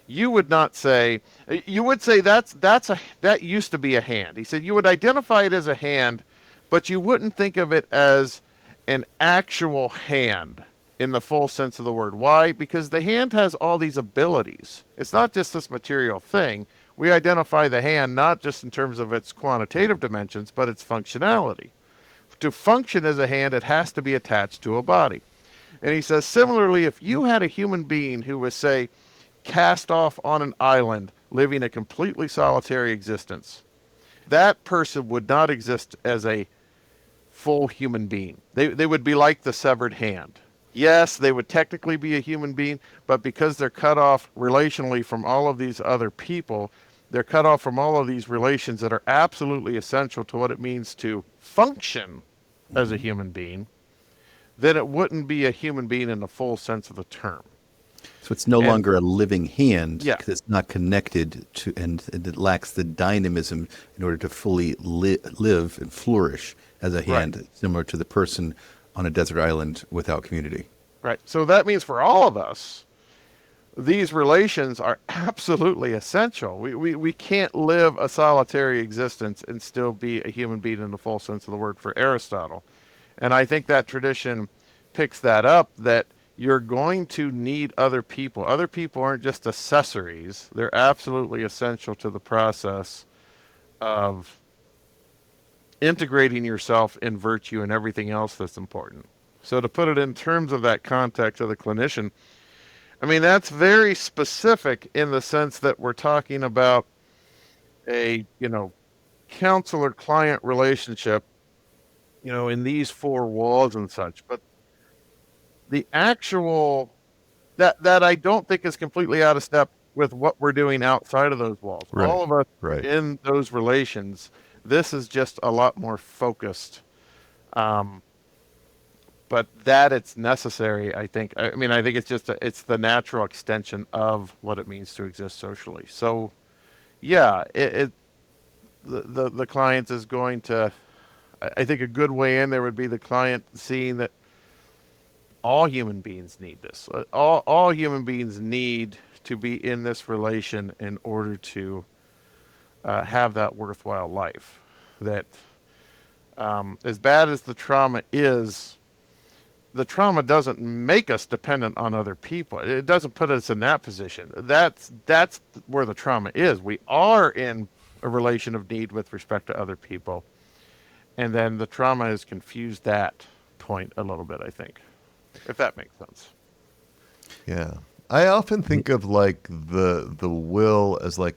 you would not say, you would say that used to be a hand. He said you would identify it as a hand, but you wouldn't think of it as an actual hand. in the full sense of the word. Why? Because the hand has all these abilities. It's not just this material thing. We identify the hand not just in terms of its quantitative dimensions, but its functionality. To function as a hand, it has to be attached to a body. And he says, similarly, if you had a human being who was, say, cast off on an island, living a completely solitary existence, that person would not exist as a full human being. They would be like the severed hand. Yes, they would technically be a human being, but because they're cut off relationally from all of these other people, they're cut off from all of these relations that are absolutely essential to what it means to function as a human being, then it wouldn't be a human being in the full sense of the term. So it's no And longer a living hand yeah, because it's not connected to, and it lacks the dynamism in order to fully live and flourish as a hand, right, similar to the person on a desert island without community. right. So that means for all of us, these relations are absolutely essential. We can't live a solitary existence and still be a human being in the full sense of the word for Aristotle. And I think that tradition picks that up, that you're going to need other people. Other people aren't just accessories. They're absolutely essential to the process of integrating yourself in virtue and everything else that's important. So to put it in terms of that context of the clinician, I mean, that's very specific in the sense that we're talking about a, counselor-client relationship, in these four walls and such. But the actual, that I don't think is completely out of step with what we're doing outside of those walls. Right. All of us Right. in those relations, this is just a lot more focused. Um, but that it's necessary, I think. I mean, I think it's just it's the natural extension of what it means to exist socially. So, yeah, the client is going to. I think a good way in there would be the client seeing that all human beings need this. All human beings need to be in this relation in order to have that worthwhile life. That as bad as the trauma is, the trauma doesn't make us dependent on other people. It doesn't put us in that position. That's where the trauma is. We are in a relation of need with respect to other people, and then the trauma has confused that point a little bit, I think, if that makes sense. Yeah. I often think of like the will as like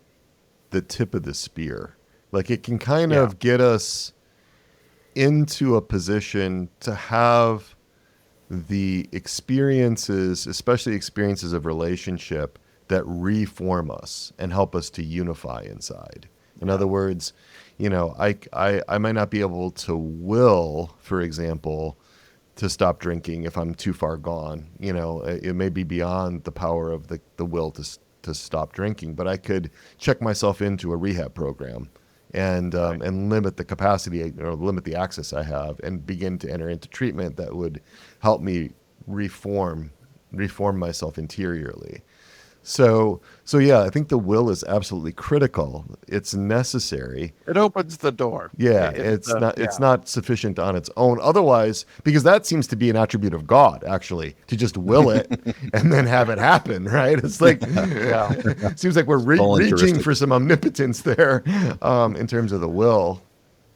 the tip of the spear. Like it can kind Yeah. of get us into a position to have the experiences, especially experiences of relationship, that reform us and help us to unify inside. In Yeah. other words, I might not be able to will, for example, to stop drinking if I'm too far gone. It may be beyond the power of the will to stop drinking, but I could check myself into a rehab program Right. and limit the capacity or limit the access I have and begin to enter into treatment that would help me reform myself interiorly. So yeah, I think the will is absolutely critical. It's necessary. It opens the door. Yeah, It's it's yeah. not sufficient on its own. Otherwise, because that seems to be an attribute of God, actually, to just will it and then have it happen, right? It's like Yeah. seems like we're reaching Voluntaristic. for some omnipotence there in terms of the will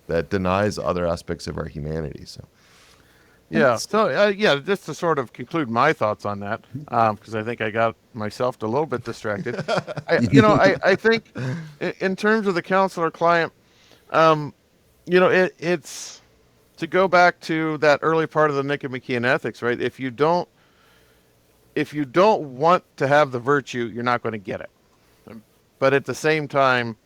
that denies other aspects of our humanity. So Yeah. So, yeah, just to sort of conclude my thoughts on that, because I think I got myself a little bit distracted. I think in terms of the counselor client, um, it's to go back to that early part of the Nicomachean Ethics, right? If you don't want to have the virtue, you're not going to get it. But at the same time,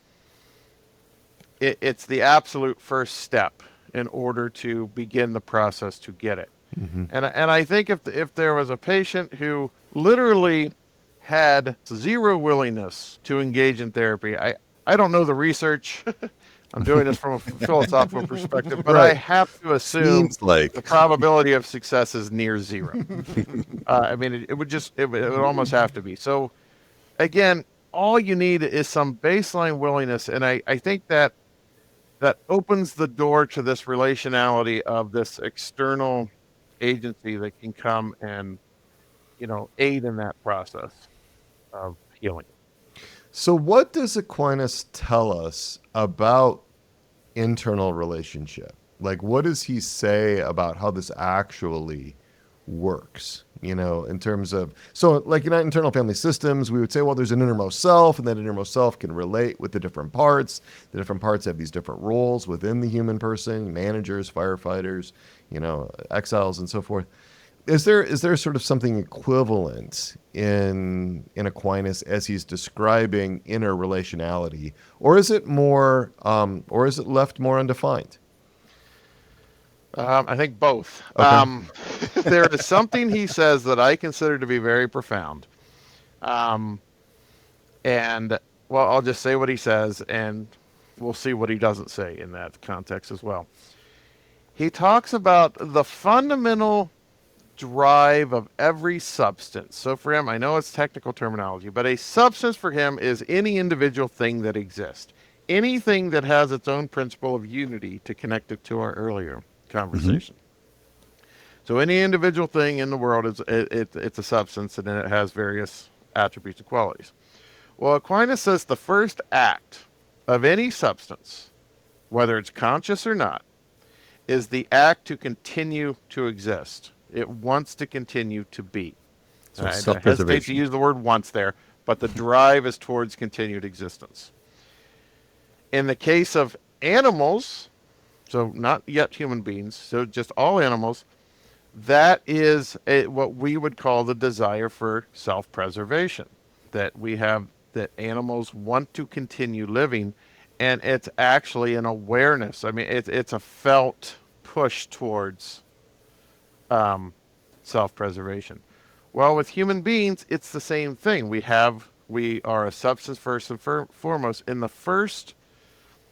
it's the absolute first step in order to begin the process to get it. mm-hmm. And I think if there was a patient who literally had zero willingness to engage in therapy, I don't know the research. I'm doing this from a philosophical perspective, but I Right. have to assume Seems like the probability of success is near zero. I mean, it would almost have to be. So again, all you need is some baseline willingness, and I think that opens the door to this relationality of this external agency that can come and aid in that process of healing. So, what does Aquinas tell us about internal relationship? Like, what does he say about how this actually works? In terms of, so like in internal family systems, we would say, well, there's an innermost self, and that innermost self can relate with the different parts. The different parts have these different roles within the human person, managers, firefighters, exiles, and so forth. Is there sort of something equivalent in Aquinas as he's describing inner relationality, or is it left more undefined? I think both. Okay. There is something he says that I consider to be very profound. And, well, I'll just say what he says, and we'll see what he doesn't say in that context as well. He talks about the fundamental drive of every substance. So for him, I know it's technical terminology, but a substance for him is any individual thing that exists. Anything that has its own principle of unity, to connect it to our earlier conversation. So any individual thing in the world it's a substance, and then it has various attributes and qualities. Well, Aquinas says the first act of any substance, whether it's conscious or not, is the act to continue to exist. It wants to continue to be. So I hesitate to use the word "wants" there, but the drive is towards continued existence. In the case of animals, so not yet human beings, so just all animals, that is what we would call the desire for self-preservation, that animals want to continue living, and it's actually an awareness. I mean, it's a felt push towards self-preservation. Well, with human beings, it's the same thing. We are a substance first and foremost, and the first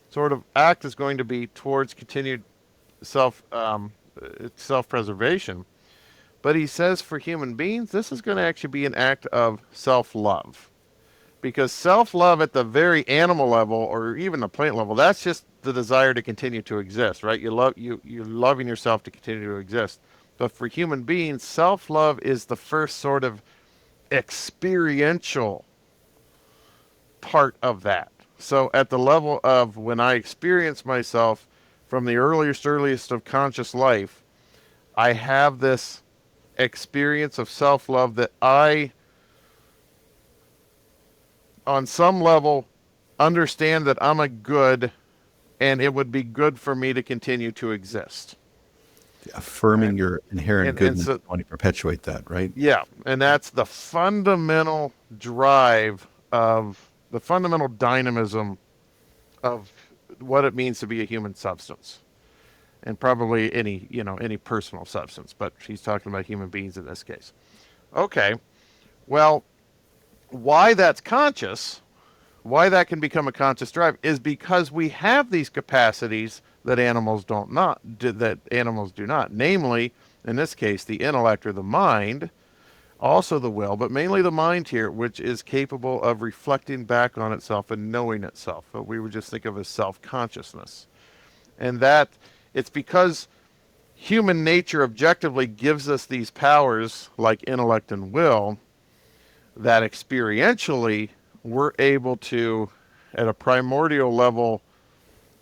sort of act is going to be towards continued self-preservation. But he says for human beings, this is going to actually be an act of self-love. Because self-love at the very animal level, or even the plant level, that's just the desire to continue to exist, right? You're loving yourself to continue to exist. But for human beings, self-love is the first sort of experiential part of that. So at the level of when I experience myself from the earliest of conscious life, I have this experience of self-love that I, on some level, understand that I'm a good, and it would be good for me to continue to exist. Affirming your inherent goodness, so, want to perpetuate that, right? Yeah, and that's the fundamental drive of the fundamental dynamism of what it means to be a human substance, and probably any personal substance, but he's talking about human beings in this case. Okay, well, why that's conscious, why that can become a conscious drive, is because we have these capacities that animals do not. Namely, in this case, the intellect or the mind, also the will, but mainly the mind here, which is capable of reflecting back on itself and knowing itself. What we would just think of as self-consciousness. And that it's because human nature objectively gives us these powers like intellect and will, that experientially we're able to, at a primordial level,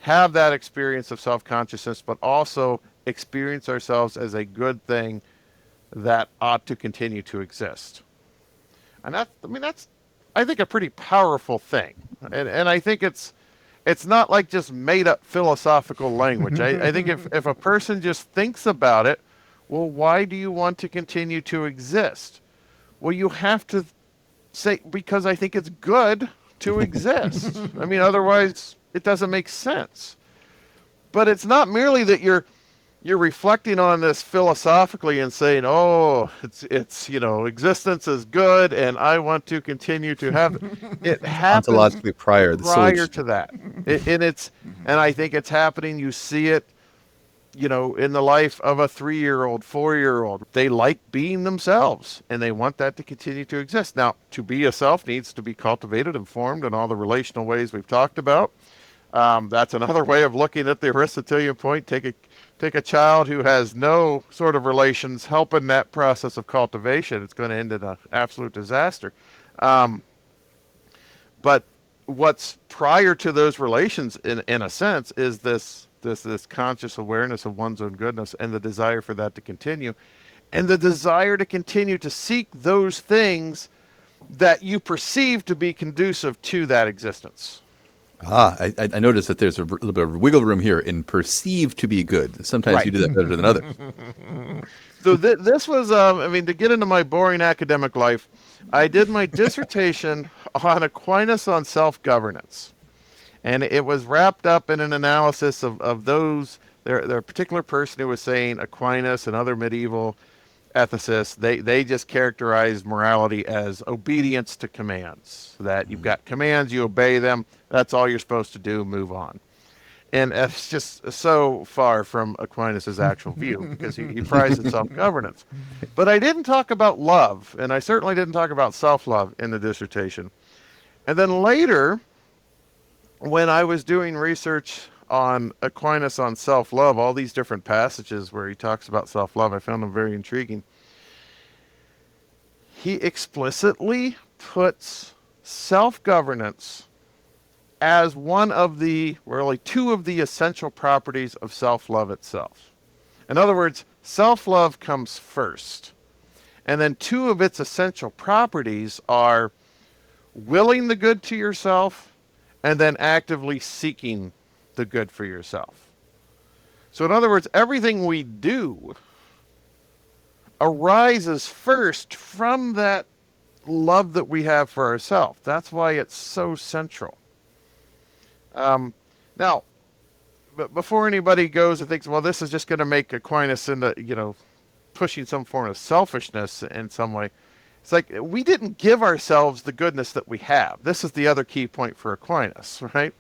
have that experience of self-consciousness, but also experience ourselves as a good thing that ought to continue to exist. And that's I think a pretty powerful thing. And I think it's not like just made up philosophical language. I think if a person just thinks about it, well, why do you want to continue to exist? Well, you have to say, because I think it's good to exist. I mean, otherwise it doesn't make sense. But it's not merely that you're reflecting on this philosophically and saying, "Oh, it's existence is good, and I want to continue to have it." It happens Ontologically prior to that, and I think it's happening. You see it, in the life of a 3-year-old, 4-year-old. They like being themselves, and they want that to continue to exist. Now, to be a self needs to be cultivated and formed in all the relational ways we've talked about. That's another way of looking at the Aristotelian point. Take take a child who has no sort of relations, help in that process of cultivation, it's going to end in an absolute disaster. Um, but what's prior to those relations, in a sense, is this conscious awareness of one's own goodness and the desire for that to continue, and the desire to continue to seek those things that you perceive to be conducive to that existence. I noticed that there's a little bit of wiggle room here in perceived to be good. Sometimes you Right. do that better than others. So this was, I mean, to get into my boring academic life, I did my dissertation on Aquinas on self-governance. And it was wrapped up in an analysis of those, there a particular person who was saying Aquinas and other medieval ethicists, they just characterized morality as obedience to commands, that you've got commands, you obey them, that's all you're supposed to do, move on. And it's just so far from Aquinas' actual view, because he prizes self-governance. But I didn't talk about love, and I certainly didn't talk about self-love in the dissertation. And then later, when I was doing research on Aquinas on self-love, all these different passages where he talks about self-love, I found them very intriguing. He explicitly puts self-governance as one of the, really two of the essential properties of self-love itself. In other words, self-love comes first. And then two of its essential properties are willing the good to yourself and then actively seeking the good for yourself. So in other words, everything we do arises first from that love that we have for ourselves. That's why it's so central. Now, but before anybody goes and thinks, well, this is just going to make Aquinas into, pushing some form of selfishness in some way. It's like, we didn't give ourselves the goodness that we have. This is the other key point for Aquinas, right?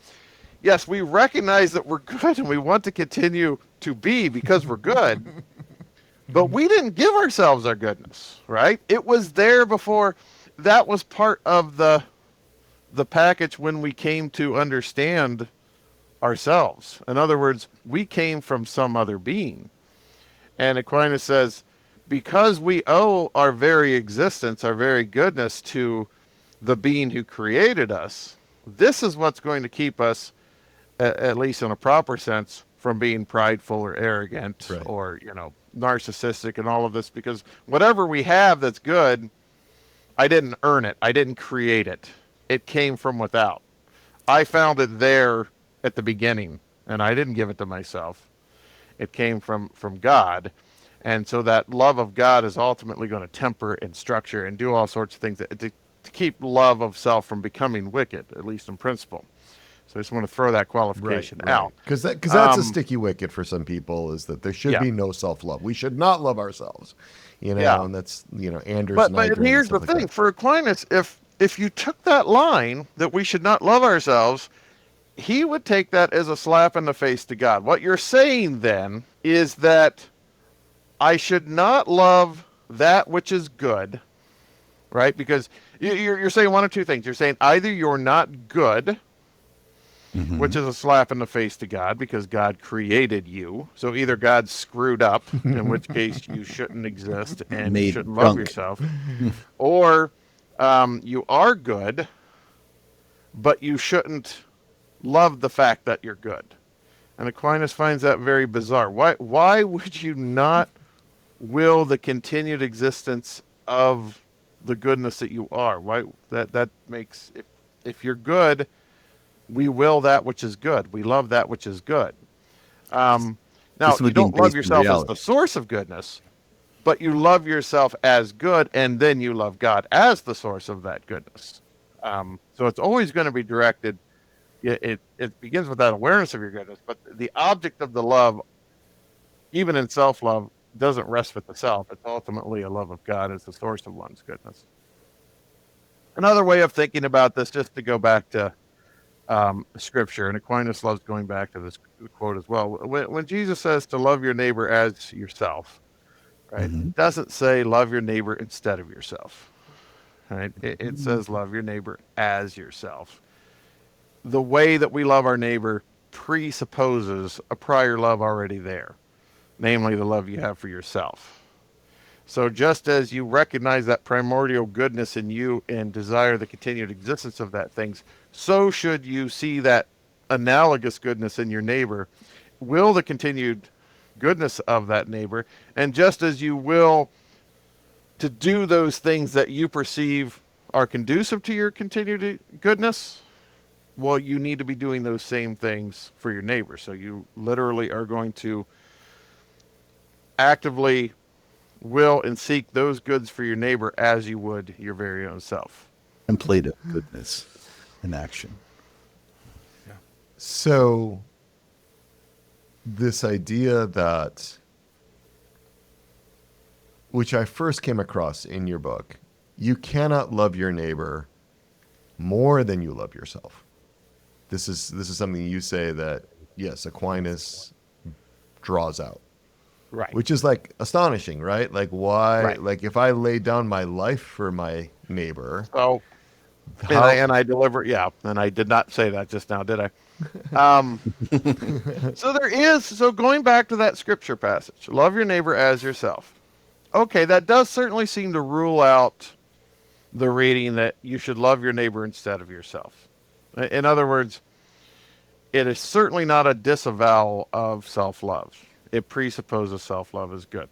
Yes, we recognize that we're good and we want to continue to be because we're good, but we didn't give ourselves our goodness, right? It was there before. That was part of the package when we came to understand ourselves. In other words, we came from some other being. And Aquinas says, because we owe our very existence, our very goodness to the being who created us, this is what's going to keep us, at least in a proper sense, from being prideful or arrogant, right, or, narcissistic and all of this, because whatever we have that's good, I didn't earn it. I didn't create it. It came from without. I found it there at the beginning, and I didn't give it to myself. It came from God. And so that love of God is ultimately going to temper and structure and do all sorts of things to keep love of self from becoming wicked, at least in principle. So I just want to throw that qualification out. Because that's a sticky wicket for some people, is that there should be no self-love. We should not love ourselves, and that's, Anders. But here's the thing. For Aquinas, if you took that line that we should not love ourselves, he would take that as a slap in the face to God. What you're saying then is that I should not love that which is good, right? Because you're saying one of two things. You're saying either you're not good, mm-hmm, which is a slap in the face to God because God created you. So either God screwed up, in which case you shouldn't exist and you shouldn't love yourself, or you are good, but you shouldn't love the fact that you're good. And Aquinas finds that very bizarre. Why would you not will the continued existence of the goodness that you are? Why that makes, if you're good, we will that which is good. We love that which is good. Now, you don't love yourself as the source of goodness, but you love yourself as good, and then you love God as the source of that goodness. So it's always going to be directed. It begins with that awareness of your goodness, but the object of the love, even in self-love, doesn't rest with the self. It's ultimately a love of God as the source of one's goodness. Another way of thinking about this, just to go back to Scripture, and Aquinas loves going back to this quote as well. When Jesus says to love your neighbor as yourself, right? Mm-hmm. It doesn't say love your neighbor instead of yourself, right? It says love your neighbor as yourself. The way that we love our neighbor presupposes a prior love already there. namely the love you have for yourself. So just as you recognize that primordial goodness in you and desire the continued existence of that things, so should you see that analogous goodness in your neighbor, will the continued goodness of that neighbor, and just as you will to do those things that you perceive are conducive to your continued goodness, well, you need to be doing those same things for your neighbor. So you literally are going to actively will and seek those goods for your neighbor as you would your very own self. Template of goodness in action. So this idea that, which I first came across in your book, you cannot love your neighbor more than you love yourself. This is something you say that, yes, Aquinas draws out. Right. Which is like astonishing, right? Like why, Right. like if I lay down my life for my neighbor, So, how, and I deliver, yeah, and I did not say that just now, did I? Um, so going back to that scripture passage, love your neighbor as yourself. Okay, that does certainly seem to rule out the reading that you should love your neighbor instead of yourself. In other words, it is certainly not a disavowal of self-love. It presupposes self-love is good.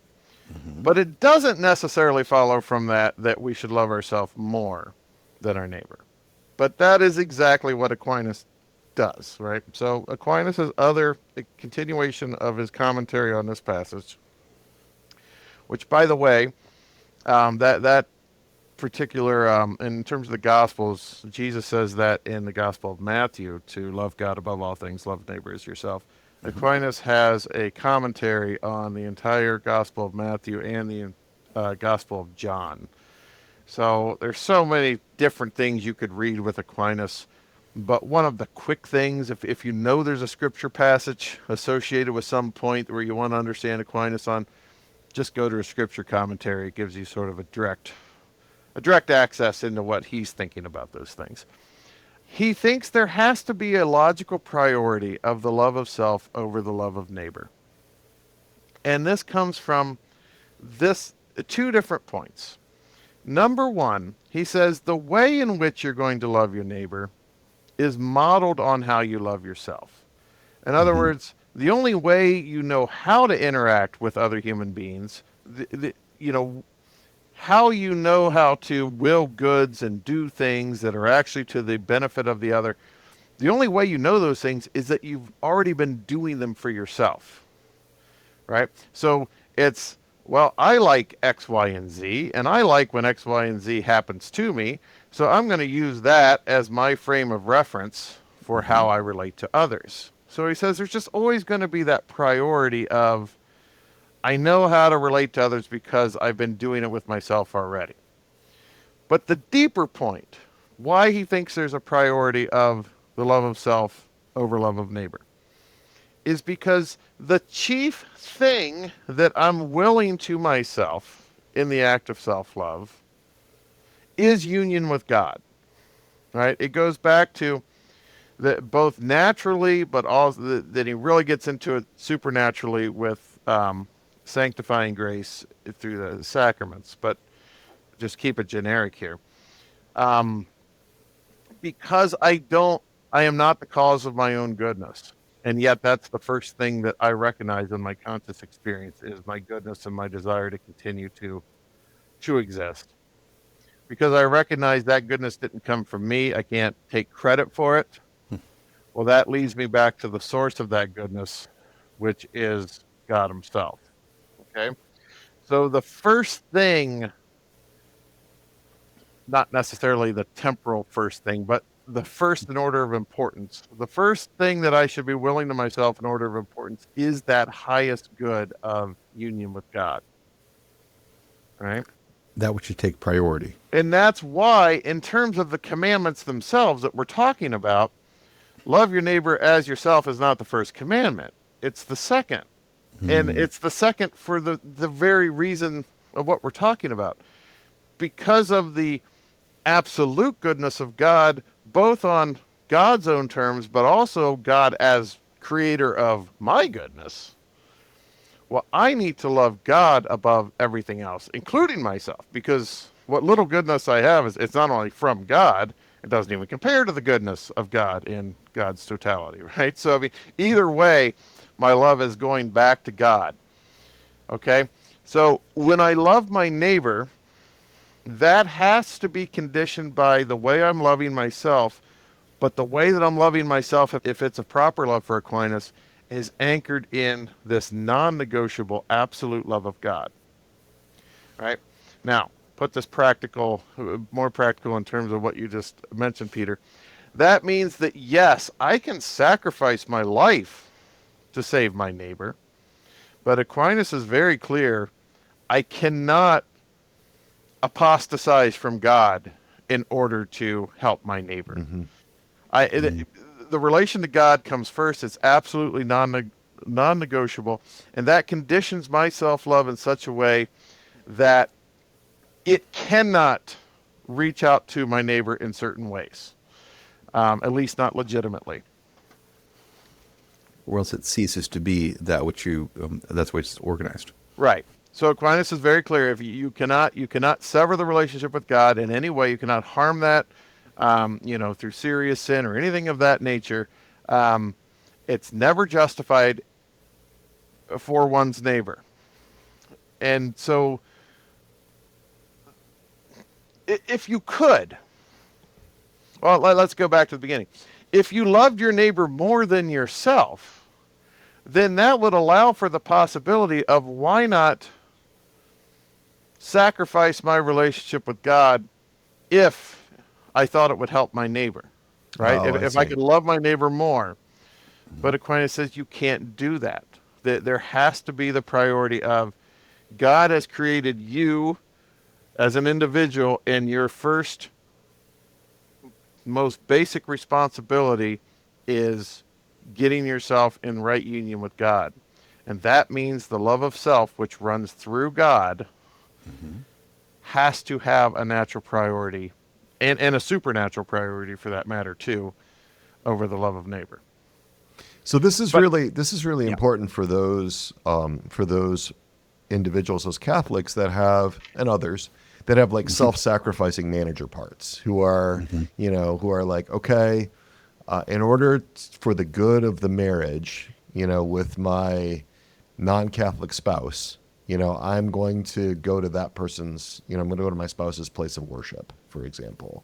Mm-hmm. But it doesn't necessarily follow from that we should love ourselves more than our neighbor. But that is exactly what Aquinas does, right? So Aquinas has a continuation of his commentary on this passage, which, by the way, that particular, in terms of the Gospels, Jesus says that in the Gospel of Matthew to love God above all things, love neighbor as yourself. Mm-hmm. Aquinas has a commentary on the entire Gospel of Matthew and the Gospel of John. So there's so many different things you could read with Aquinas. But one of the quick things, if you know there's a scripture passage associated with some point where you want to understand Aquinas on, just go to a scripture commentary. It gives you sort of a direct access into what he's thinking about those things. He thinks there has to be a logical priority of the love of self over the love of neighbor. And this comes from two different points. Number one, he says the way in which you're going to love your neighbor is modeled on how you love yourself. In other words, the only way you know how to interact with other human beings, how you know how to will goods and do things that are actually to the benefit of the other, the only way you know those things is that you've already been doing them for yourself, right? So it's, well, I like X, Y, and Z, and I like when X, Y, and Z happens to me, so I'm going to use that as my frame of reference for how I relate to others. So he says there's just always going to be that priority of, I know how to relate to others because I've been doing it with myself already. But the deeper point, why he thinks there's a priority of the love of self over love of neighbor, is because the chief thing that I'm willing to myself in the act of self-love is union with God, right? It goes back to that both naturally, but also that he really gets into it supernaturally with sanctifying grace through the sacraments, but just keep it generic here. Because I am not the cause of my own goodness. And yet that's the first thing that I recognize in my conscious experience is my goodness and my desire to continue to exist. Because I recognize that goodness didn't come from me. I can't take credit for it. Well, that leads me back to the source of that goodness, which is God himself. Okay? So the first thing, not necessarily the temporal first thing, but the first in order of importance, the first thing that I should be willing to myself in order of importance is that highest good of union with God. Right? That which should take priority. And that's why, in terms of the commandments themselves that we're talking about, love your neighbor as yourself is not the first commandment. It's the second. And it's the second for the very reason of what we're talking about. Because of the absolute goodness of God, both on God's own terms, but also God as creator of my goodness. well, I need to love God above everything else, including myself, because what little goodness I have is, it's not only from God, it doesn't even compare to the goodness of God in God's totality, right? So, I mean, either way, my love is going back to God, okay? So when I love my neighbor, that has to be conditioned by the way I'm loving myself. But the way that I'm loving myself, if it's a proper love for Aquinas, is anchored in this non-negotiable absolute love of God. Right? Now, put this practical, more practical in terms of what you just mentioned, Peter. That means that yes, I can sacrifice my life to save my neighbor, but Aquinas is very clear. I cannot apostatize from God in order to help my neighbor. The relation to God comes first. It's absolutely non-negotiable, and that conditions my self-love in such a way that it cannot reach out to my neighbor in certain ways, at least not legitimately. Or else it ceases to be that which you that's why it's organized. Right. So Aquinas is very clear. If you cannot sever the relationship with God in any way. You cannot harm that, through serious sin or anything of that nature. It's never justified for one's neighbor. And so, if you could, well, let's go back to the beginning. If you loved your neighbor more than yourself, then that would allow for the possibility of why not sacrifice my relationship with God if I thought it would help my neighbor, right? Oh, If I could love my neighbor more. But Aquinas says you can't do that. There has to be the priority of God has created you as an individual, and your first, most basic responsibility is getting yourself in right union with God. And that means the love of self, which runs through God, has to have a natural priority, and a supernatural priority for that matter too, over the love of neighbor. So this is really Yeah. important for those individuals, those Catholics that have, and others that have like self-sacrificing manager parts, who are who are like, okay, in order for the good of the marriage, with my non-Catholic spouse, I'm going to go to that person's, I'm going to go to my spouse's place of worship, for example,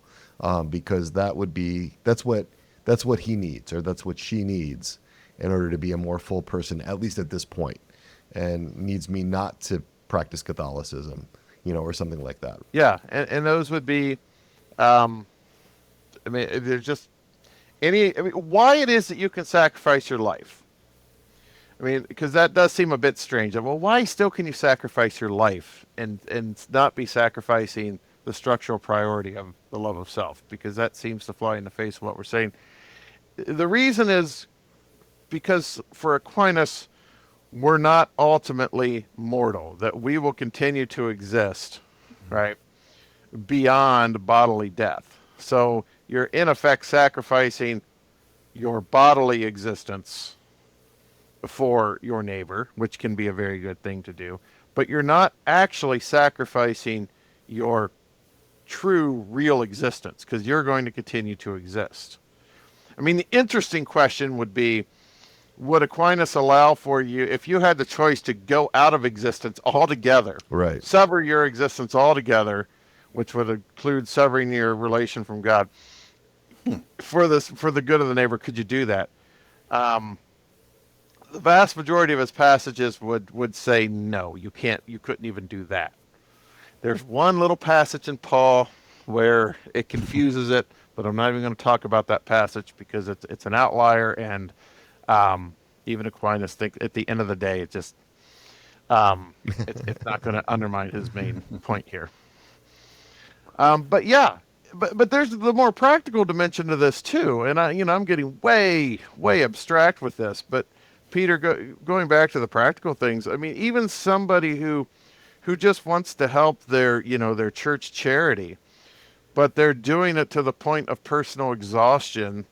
because that's what he needs, or that's what she needs in order to be a more full person, at least at this point, and needs me not to practice Catholicism, or something like that. Yeah, and those would be, there's just why it is that you can sacrifice your life. I mean, because that does seem a bit strange. Well, why still can you sacrifice your life and not be sacrificing the structural priority of the love of self? Because that seems to fly in the face of what we're saying. The reason is because for Aquinas, we're not ultimately mortal, that we will continue to exist, right, beyond bodily death. So you're in effect sacrificing your bodily existence for your neighbor, which can be a very good thing to do, but you're not actually sacrificing your true, real existence, because you're going to continue to exist. I mean, the interesting question would be, would Aquinas allow for you, if you had the choice to go out of existence altogether, Right. sever your existence altogether, which would include severing your relation from God, for the good of the neighbor, could you do that? The vast majority of his passages would say no, you can't, you couldn't even do that. There's one little passage in Paul where it confuses it, but I'm not even going to talk about that passage because it's an outlier, and even Aquinas thinks at the end of the day, it just it's not going to undermine his main point here. But yeah, but there's the more practical dimension to this too, and I'm getting way abstract with this, but Peter, going back to the practical things, I mean, even somebody who just wants to help their church charity, but they're doing it to the point of personal exhaustion.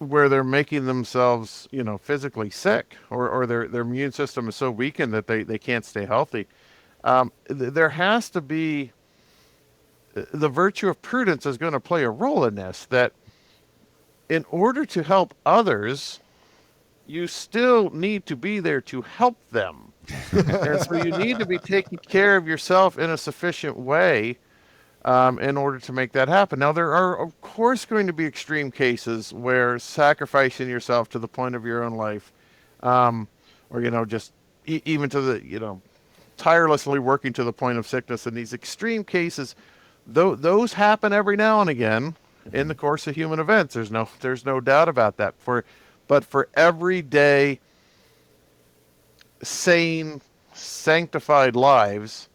where they're making themselves, physically sick, or their immune system is so weakened that they can't stay healthy. There has to be the virtue of prudence is going to play a role in this, that in order to help others, you still need to be there to help them. And so you need to be taking care of yourself in a sufficient way in order to make that happen. Now, there are, of course, going to be extreme cases where sacrificing yourself to the point of your own life, or, just even to the, tirelessly working to the point of sickness. In these extreme cases, those happen every now and again in the course of human events. There's no doubt about that. But for everyday, sane, sanctified lives,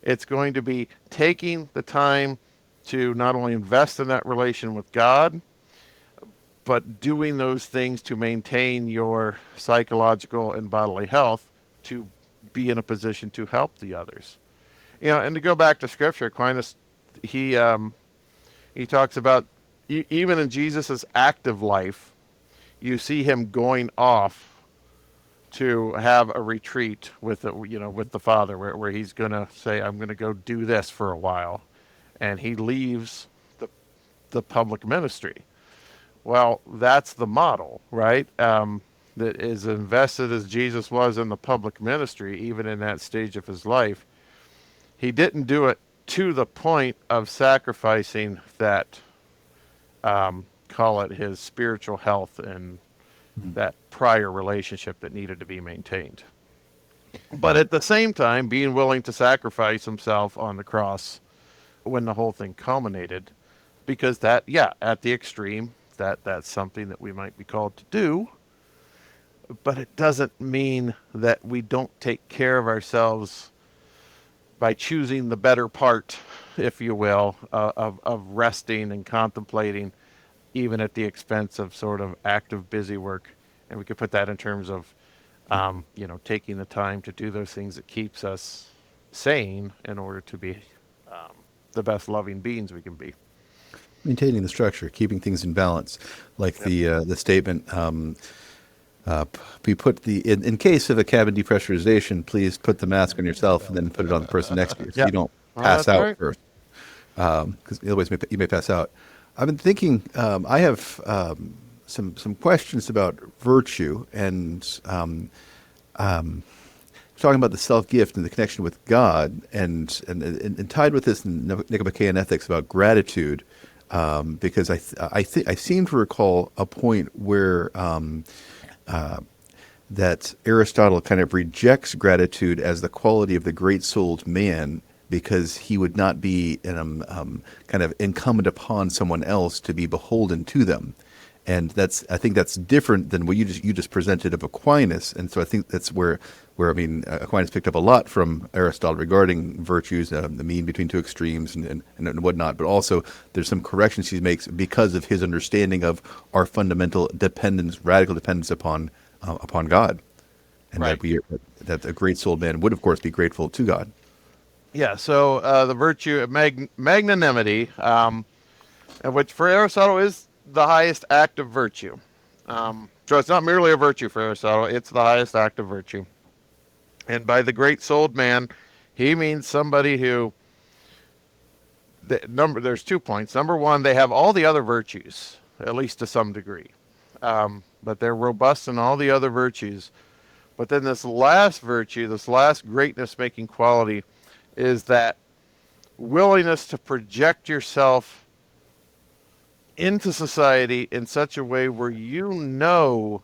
it's going to be taking the time to not only invest in that relation with God, but doing those things to maintain your psychological and bodily health, to be in a position to help the others. And to go back to Scripture, Aquinas, he talks about, even in Jesus's active life, you see him going off to have a retreat with the Father, where he's going to say, I'm going to go do this for a while, and he leaves the public ministry. Well, that's the model, right? That as invested as Jesus was in the public ministry, even in that stage of his life, he didn't do it to the point of sacrificing that, call it his spiritual health and that prior relationship that needed to be maintained. But at the same time, being willing to sacrifice himself on the cross when the whole thing culminated, because at the extreme, that's something that we might be called to do. But it doesn't mean that we don't take care of ourselves by choosing the better part, if you will, of resting and contemplating, even at the expense of sort of active busy work. And we could put that in terms of, taking the time to do those things that keeps us sane in order to be the best loving beings we can be. Maintaining the structure, keeping things in balance, like the statement. We put in case of a cabin depressurization, please put the mask on yourself and then put it on the person next to you, so you don't pass out right first. Because otherwise you may pass out. I've been thinking. I have some questions about virtue and talking about the self-gift and the connection with God, and tied with this in Nicomachean Ethics about gratitude, because I seem to recall a point where that Aristotle kind of rejects gratitude as the quality of the great-souled man, because he would not be kind of incumbent upon someone else to be beholden to them. And I think that's different than what you just presented of Aquinas. And so I think that's where Aquinas picked up a lot from Aristotle regarding virtues, the mean between two extremes and whatnot. But also there's some corrections he makes because of his understanding of our fundamental dependence, radical dependence upon God, and right. that a great-souled man would, of course, be grateful to God. Yeah. So the virtue of magnanimity, which for Aristotle is the highest act of virtue. So it's not merely a virtue for Aristotle, it's the highest act of virtue. And by the great-souled man, he means somebody who, there's 2 points. Number one, they have all the other virtues, at least to some degree. But they're robust in all the other virtues. But then this last virtue, this last greatness-making quality, is that willingness to project yourself into society in such a way where you know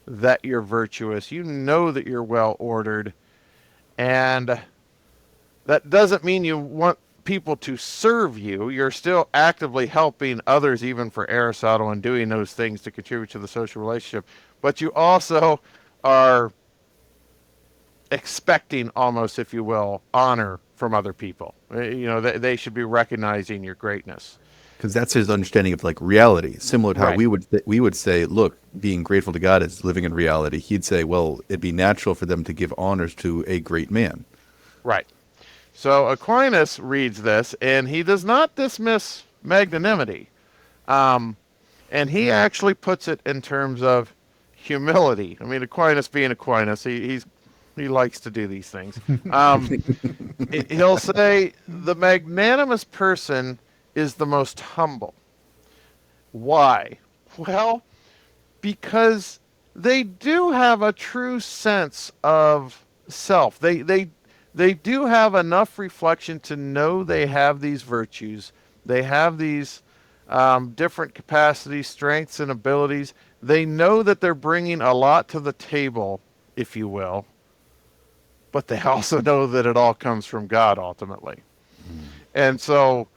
that you're virtuous, you know that you're well ordered, and that doesn't mean you want people to serve you. You're still actively helping others, even for Aristotle, and doing those things to contribute to the social relationship. But you also are expecting, almost, if you will, honor from other people. They should be recognizing your greatness. Because that's his understanding of like reality, similar to how right. we would say, look, being grateful to God is living in reality. He'd say, well, it'd be natural for them to give honors to a great man. Right. So Aquinas reads this, and he does not dismiss magnanimity. And And he actually puts it in terms of humility. I mean, Aquinas being Aquinas, he likes to do these things. He'll say the magnanimous person is the most humble. Why? Well, because they do have a true sense of self. They do have enough reflection to know they have these virtues. They have these different capacities, strengths, and abilities. They know that they're bringing a lot to the table, if you will, but they also know that it all comes from God ultimately. And so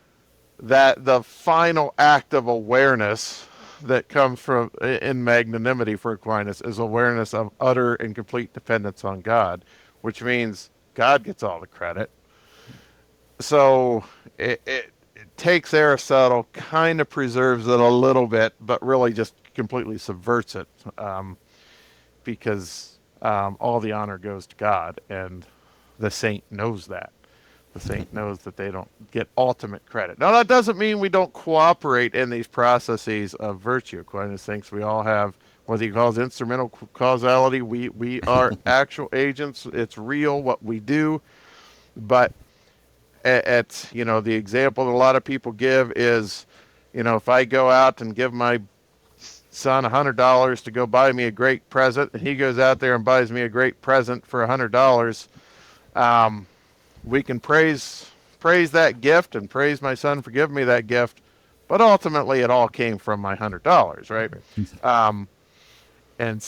that the final act of awareness that comes from in magnanimity for Aquinas is awareness of utter and complete dependence on God, which means God gets all the credit. So it takes Aristotle, kind of preserves it a little bit, but really just completely subverts it, because all the honor goes to God, and the saint knows that. The saint knows that they don't get ultimate credit. Now, that doesn't mean we don't cooperate in these processes of virtue. Aquinas thinks we all have, what he calls instrumental causality. We are actual agents. It's real what we do. But at the example that a lot of people give is, if I go out and give my son $100 to go buy me a great present, and he goes out there and buys me a great present for $100, we can praise that gift and praise my son for giving me that gift, but ultimately it all came from my $100, right? And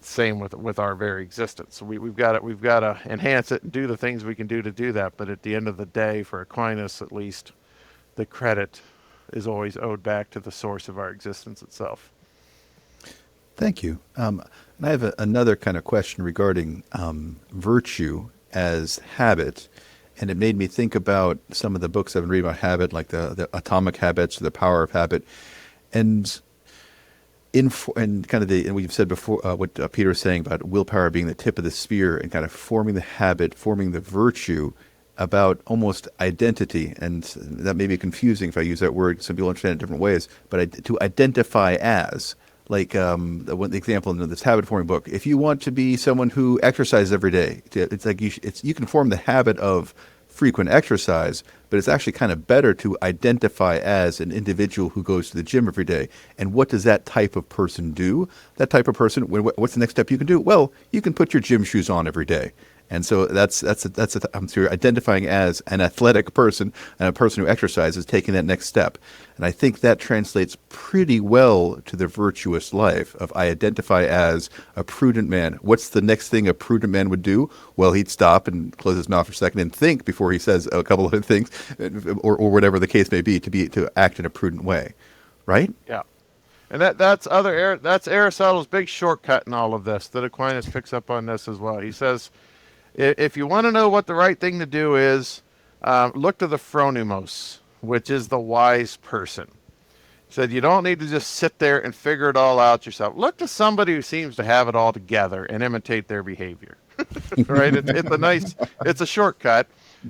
same with our very existence. So we've got to enhance it and do the things we can do to do that. But at the end of the day, for Aquinas at least, the credit is always owed back to the source of our existence itself. Thank you. And I have another kind of question regarding virtue as habit. And it made me think about some of the books I've been reading about habit, like the Atomic Habits, The Power of Habit. And and we've said before what Peter was saying about willpower being the tip of the spear and kind of forming the habit, forming the virtue about almost identity. And that may be confusing if I use that word. Some people understand it in different ways. But to identify as, like the example in this habit forming book, if you want to be someone who exercises every day, it's like you can form the habit of frequent exercise, but it's actually kind of better to identify as an individual who goes to the gym every day. And what does that type of person do? That type of person, what's the next step you can do? Well, you can put your gym shoes on every day. And so so you're identifying as an athletic person and a person who exercises, taking that next step. And I think that translates pretty well to the virtuous life of I identify as a prudent man. What's the next thing a prudent man would do? Well, he'd stop and close his mouth for a second and think before he says a couple of things, or whatever the case may be, to act in a prudent way, right? Yeah. And that's Aristotle's big shortcut in all of this, that Aquinas picks up on this as well. He says, if you want to know what the right thing to do is, look to the phronimos, which is the wise person. He said you don't need to just sit there and figure it all out yourself. Look to somebody who seems to have it all together and imitate their behavior. Right? It's a shortcut.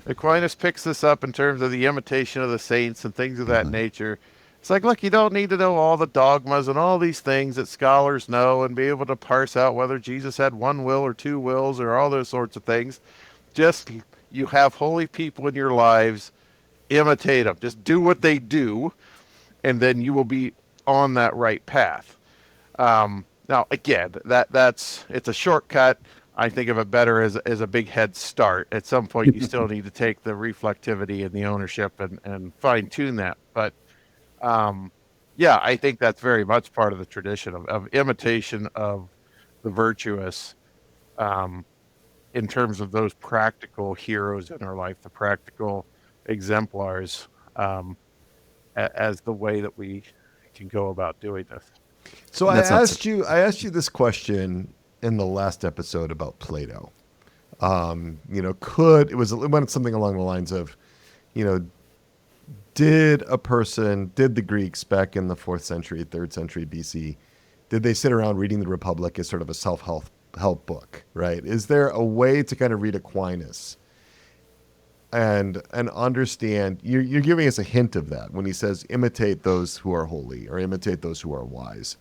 Aquinas picks this up in terms of the imitation of the saints and things of that nature. It's like, look, you don't need to know all the dogmas and all these things that scholars know and be able to parse out whether Jesus had one will or two wills or all those sorts of things. Just, you have holy people in your lives, imitate them. Just do what they do, and then you will be on that right path. Now, again, it's a shortcut. I think of it better as a big head start. At some point, you still need to take the reflectivity and the ownership and fine tune that. But yeah, I think that's very much part of the tradition of imitation of the virtuous, in terms of those practical heroes in our life, the practical exemplars, as the way that we can go about doing this. So I asked you this question in the last episode about Plato. It went something along the lines of, did the Greeks back in the 4th century, 3rd century BC, did they sit around reading the Republic as sort of a self-help book, right? Is there a way to kind of read Aquinas and understand. You're giving us a hint of that when he says, "Imitate those who are holy," or "Imitate those who are wise."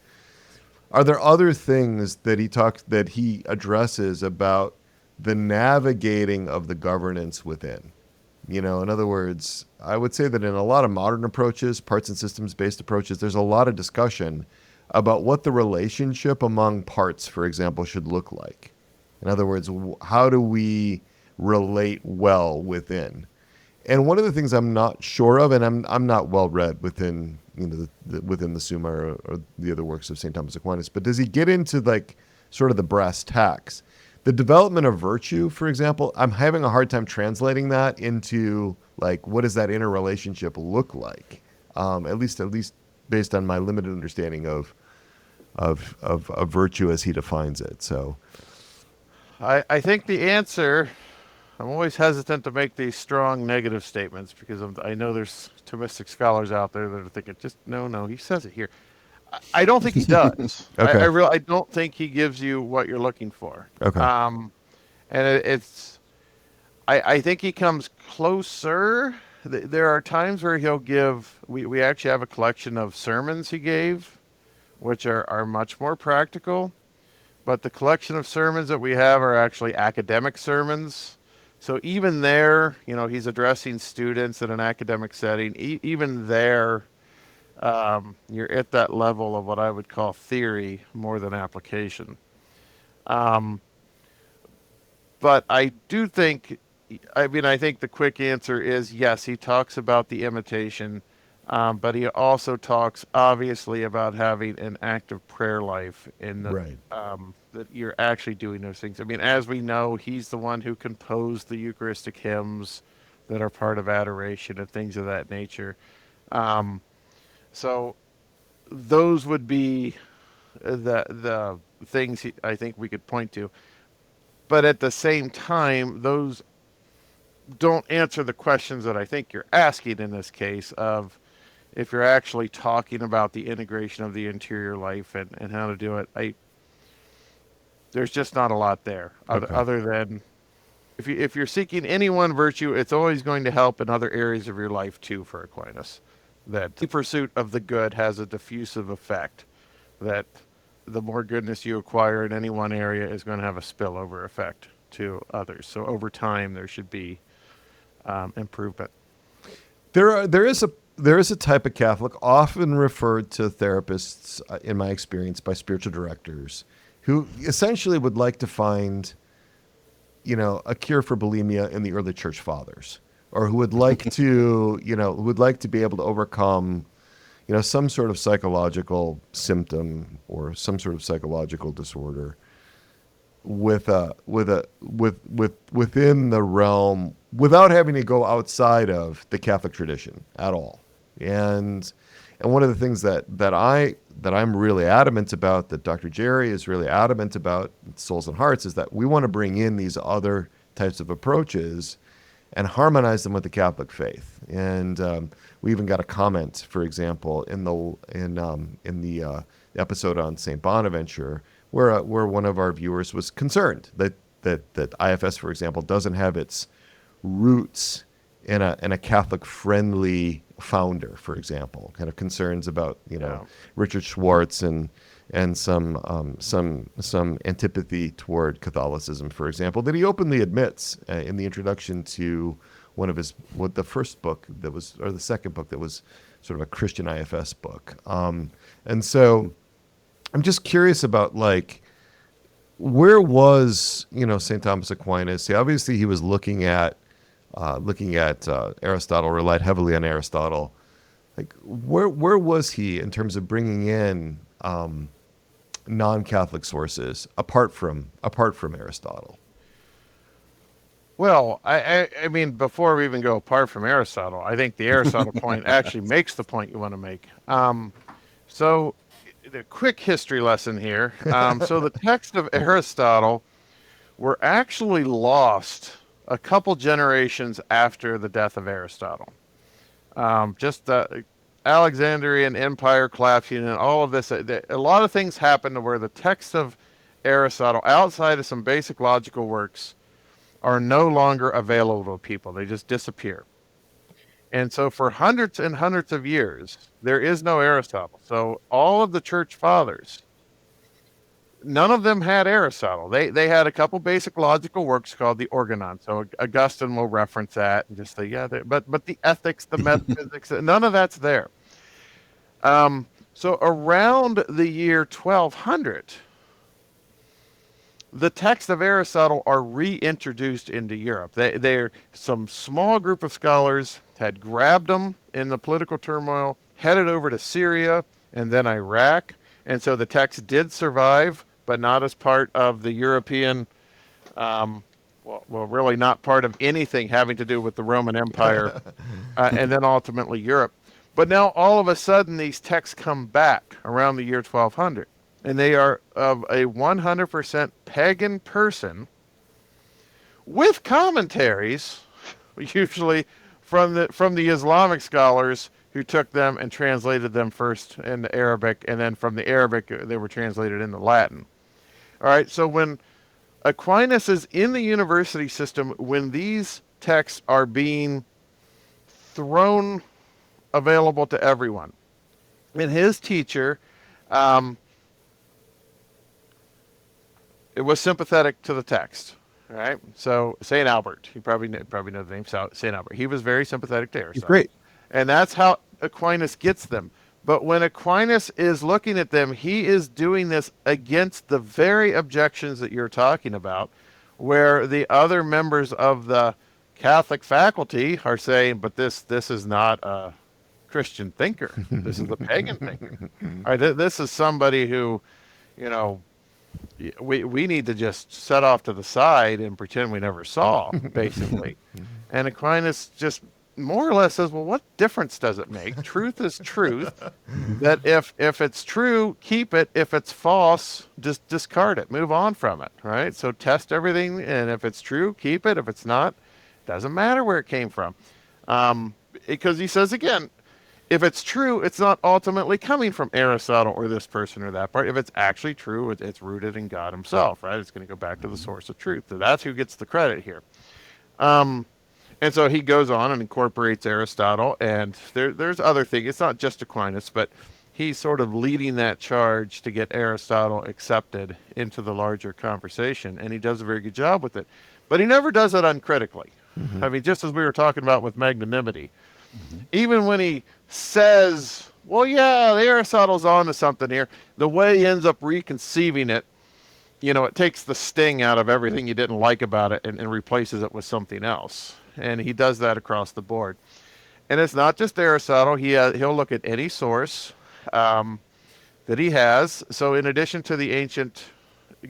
Are there other things that he addresses about the navigating of the governance within? In other words, I would say that in a lot of modern approaches, parts and systems based approaches, there's a lot of discussion about what the relationship among parts, for example, should look like. In other words, how do we relate well within? And one of the things I'm not sure of, and I'm not well read within within the Summa or the other works of St. Thomas Aquinas, but does he get into like sort of the brass tacks? The development of virtue, for example, I'm having a hard time translating that into like what does that interrelationship look like? At least based on my limited understanding of virtue as he defines it. So I think the answer, I'm always hesitant to make these strong negative statements because I know there's Thomistic scholars out there that are thinking, just no, he says it here. I don't think he does. Okay. I don't think he gives you what you're looking for. Okay. And I think he comes closer. There are times where he'll give, we actually have a collection of sermons he gave, which are much more practical. But the collection of sermons that we have are actually academic sermons. So even there, he's addressing students in an academic setting. Even there, you're at that level of what I would call theory more than application. But I do think, I think the quick answer is yes, he talks about the imitation, but he also talks obviously about having an active prayer life in the, Right. that you're actually doing those things. As we know, he's the one who composed the Eucharistic hymns that are part of adoration and things of that nature. So those would be the things I think we could point to. But at the same time, those don't answer the questions that I think you're asking in this case of if you're actually talking about the integration of the interior life and how to do it. There's just not a lot there other than if you're seeking any one virtue, it's always going to help in other areas of your life too for Aquinas. That the pursuit of the good has a diffusive effect, that the more goodness you acquire in any one area is going to have a spillover effect to others. So over time, there should be improvement. There is a type of Catholic often referred to therapists, in my experience, by spiritual directors, who essentially would like to find, a cure for bulimia in the early church fathers, or who would like to, who would like to be able to overcome, some sort of psychological symptom or some sort of psychological disorder within the realm without having to go outside of the Catholic tradition at all. And one of the things that I'm really adamant about, that Dr. Jerry is really adamant about, Souls and Hearts, is that we want to bring in these other types of approaches and harmonize them with the Catholic faith. And we even got a comment, for example, in the episode on St. Bonaventure, where one of our viewers was concerned that IFS, for example, doesn't have its roots in a Catholic friendly founder, for example. Kind of concerns about Richard Schwartz and some antipathy toward Catholicism, for example, that he openly admits in the introduction to the first book that was, or the second book that was sort of a Christian IFS book. And so I'm just curious about where was, St. Thomas Aquinas? Obviously he was looking at Aristotle, relied heavily on Aristotle. Where was he in terms of bringing in non-Catholic sources apart from Aristotle? Well, I mean, before we even go apart from Aristotle, I think the Aristotle point actually makes the point you want to make. So the quick history lesson here. So the texts of Aristotle were actually lost a couple generations after the death of Aristotle. Just the Alexandrian Empire collapsing and all of this. A lot of things happened to where the text of Aristotle, outside of some basic logical works, are no longer available to people. They just disappear. And so for hundreds and hundreds of years, there is no Aristotle. So all of the church fathers, none of them had Aristotle. They had a couple basic logical works called the Organon. So Augustine will reference that and just say, yeah, but the ethics, the metaphysics, none of that's there. So around the year 1200, the texts of Aristotle are reintroduced into Europe. They're some small group of scholars had grabbed them in the political turmoil, headed over to Syria and then Iraq, and so the text did survive, but not as part of the European. Well, really not part of anything having to do with the Roman Empire, and then ultimately Europe. But now all of a sudden these texts come back around the year 1200. And they are of a 100% pagan person with commentaries, usually from the Islamic scholars who took them and translated them first into Arabic, and then from the Arabic they were translated into Latin. All right, so when Aquinas is in the university system, when these texts are being thrown available to everyone, and his teacher, it was sympathetic to the text, right? So St. Albert, you probably know the name St. Albert. He was very sympathetic to Aristotle. Great. And that's how Aquinas gets them. But when Aquinas is looking at them, he is doing this against the very objections that you're talking about, where the other members of the Catholic faculty are saying, but this is not a Christian thinker. This is a pagan thinker. All right, this is somebody who, you know, we need to just set off to the side and pretend we never saw, basically. And Aquinas just more or less says, well, what difference does it make? Truth is truth. That if it's true, keep it. If it's false, just discard it. Move on from it, right? So test everything, and if it's true, keep it. If it's not, doesn't matter where it came from. Because he says, again, if it's true, it's not ultimately coming from Aristotle or this person or that part. If it's actually true, it's rooted in God himself, right? It's going to go back to the source of truth. So that's who gets the credit here. And so he goes on and incorporates Aristotle, and there's other things. It's not just Aquinas, but he's sort of leading that charge to get Aristotle accepted into the larger conversation, and he does a very good job with it. But he never does it uncritically. I mean, just as we were talking about with magnanimity, even when he says, well, yeah, Aristotle's on to something here, the way he ends up reconceiving it, you know, it takes the sting out of everything you didn't like about it and replaces it with something else. And he does that across the board. And it's not just Aristotle. He'll look at any source that he has. So in addition to the ancient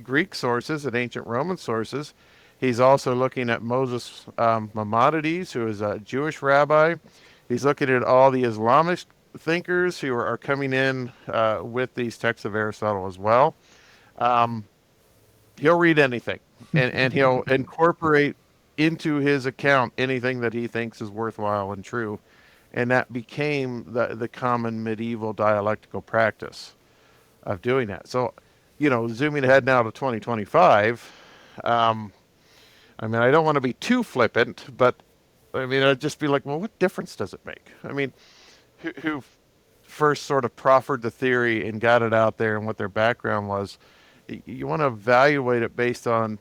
Greek sources and ancient Roman sources, he's also looking at Moses Maimonides, who is a Jewish rabbi. He's looking at all the Islamic thinkers who are coming in with these texts of Aristotle as well. He'll read anything, and he'll incorporate into his account anything that he thinks is worthwhile and true. And that became the common medieval dialectical practice of doing that. So, you know, zooming ahead now to 2025, I mean, I don't want to be too flippant, but I mean, I'd just be like, well, what difference does it make? I mean, who first sort of proffered the theory and got it out there and what their background was? You want to evaluate it based on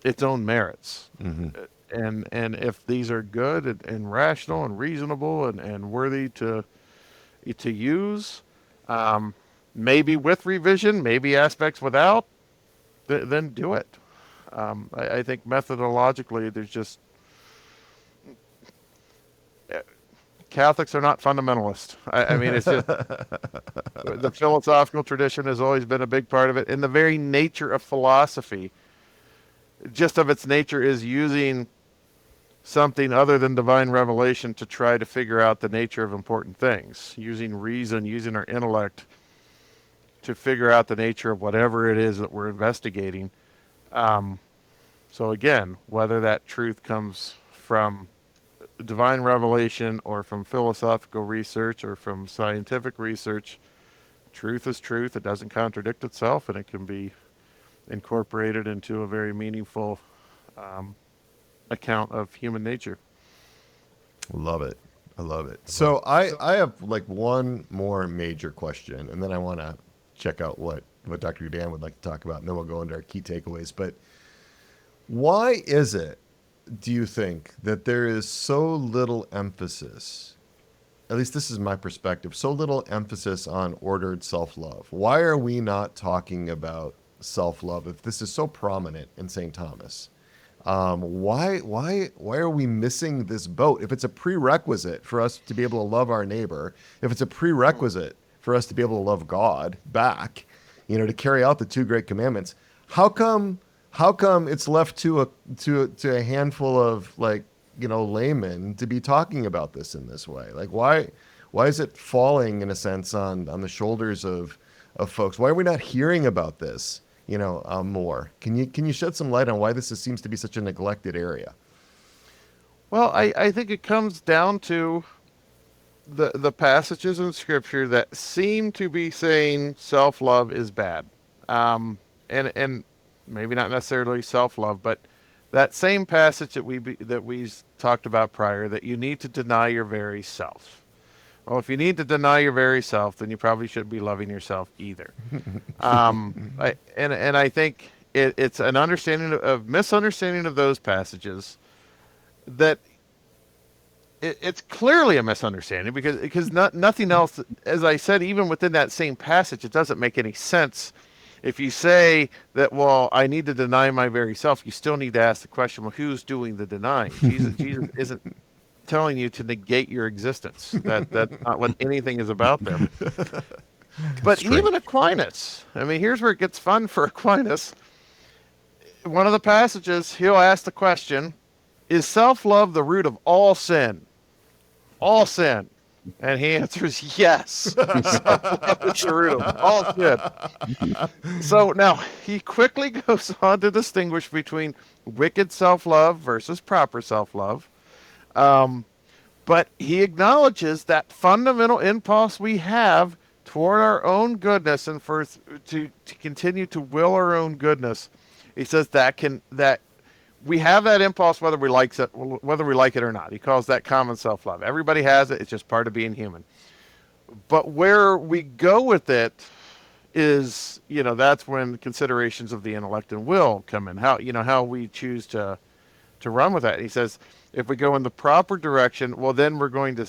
its own merits. And if these are good and rational and reasonable and worthy to use, maybe with revision, maybe aspects without, then do it. I think methodologically, there's just Catholics are not fundamentalists. I mean, it's just the philosophical tradition has always been a big part of it, and the very nature of philosophy, just of its nature, is using something other than divine revelation to try to figure out the nature of important things, using reason, using our intellect to figure out the nature of whatever it is that we're investigating. So again, whether that truth comes from divine revelation or from philosophical research or from scientific research, truth is truth. It doesn't contradict itself, and it incorporated into a very meaningful account of human nature. Love it. I love it. So I have like one more major question, and then I want to check out what Dr. Dan would like to talk about, and then we'll go into our key takeaways. But why is it, do you think, that there is so little emphasis, at least this is my perspective, so little emphasis on ordered self-love? Why are we not talking about self-love if this is so prominent in St. Thomas? Why are we missing this boat? If it's a prerequisite for us to be able to love our neighbor, if it's a prerequisite for us to be able to love God back, to carry out the two great commandments, how come it's left to a handful of laymen to be talking about this in this way? Like why is it falling in a sense on the shoulders of folks? Why are we not hearing about this more? Can you shed some light on why this seems to be such a neglected area? Well, I think it comes down to the passages in Scripture that seem to be saying self-love is bad, and maybe not necessarily self-love, but that same passage that we talked about prior, that you need to deny your very self. Well, if you need to deny your very self, then you probably shouldn't be loving yourself either. I think it's an misunderstanding of those passages that it's clearly a misunderstanding because nothing else, as I said, even within that same passage, it doesn't make any sense. If you say that, well, I need to deny my very self, you still need to ask the question, well, who's doing the denying? Jesus isn't telling you to negate your existence. That's not what anything is about there. But even Aquinas, here's where it gets fun for Aquinas. One of the passages, he'll ask the question, is self-love the root of all sin? All sin. And he answers yes. It's the root of all sin. So now he quickly goes on to distinguish between wicked self-love versus proper self-love. But he acknowledges that fundamental impulse we have toward our own goodness and to continue to will our own goodness. He says that we have that impulse whether we like it or not. He calls that common self-love. Everybody has it. It's just part of being human. But where we go with it is, that's when considerations of the intellect and will come in. How we choose to run with that. He says, if we go in the proper direction, well, then we're going to,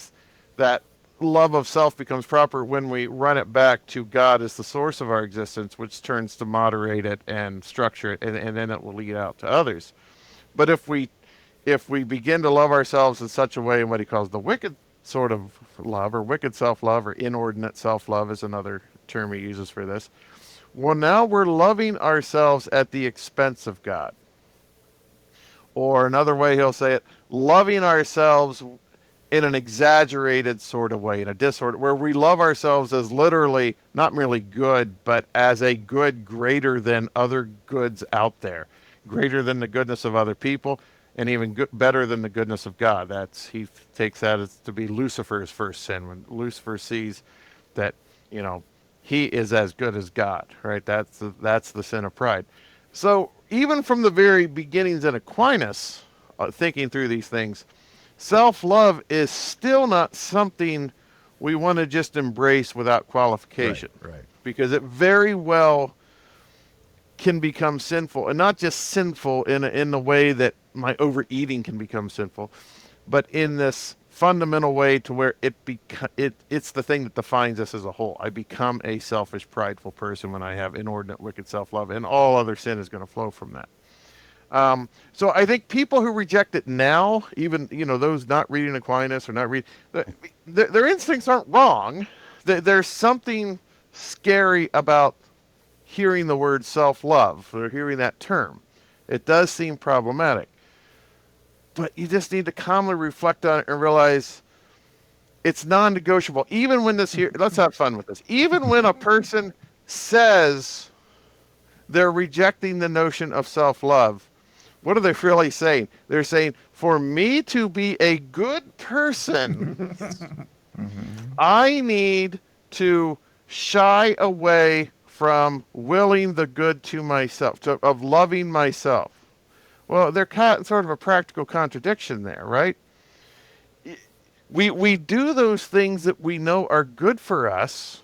that love of self becomes proper when we run it back to God as the source of our existence, which turns to moderate it and structure it, and then it will lead out to others. But if we begin to love ourselves in such a way, in what he calls the wicked sort of love, or wicked self-love, or inordinate self-love is another term he uses for this, well, now we're loving ourselves at the expense of God. Or another way he'll say it, loving ourselves in an exaggerated sort of way, in a disorder, where we love ourselves as literally not merely good, but as a good greater than other goods out there, greater than the goodness of other people, and even better than the goodness of God. He takes that as to be Lucifer's first sin, when Lucifer sees that, he is as good as God, right? That's the sin of pride. So even from the very beginnings in Aquinas, thinking through these things, self-love is still not something we want to just embrace without qualification. Right. Because it very well can become sinful, and not just sinful in the way that my overeating can become sinful, but in this fundamental way to where it's the thing that defines us as a whole. I become a selfish, prideful person when I have inordinate, wicked self-love, and all other sin is going to flow from that. So I think people who reject it now, even those not reading Aquinas or not reading, their instincts aren't wrong. There's something scary about hearing the word self-love or hearing that term. It does seem problematic. But you just need to calmly reflect on it and realize it's non-negotiable. Even when let's have fun with this. Even when a person says they're rejecting the notion of self-love, what are they really saying? They're saying, for me to be a good person, I need to shy away from willing the good to myself, of loving myself. Well, they're sort of a practical contradiction there, right? We do those things that we know are good for us,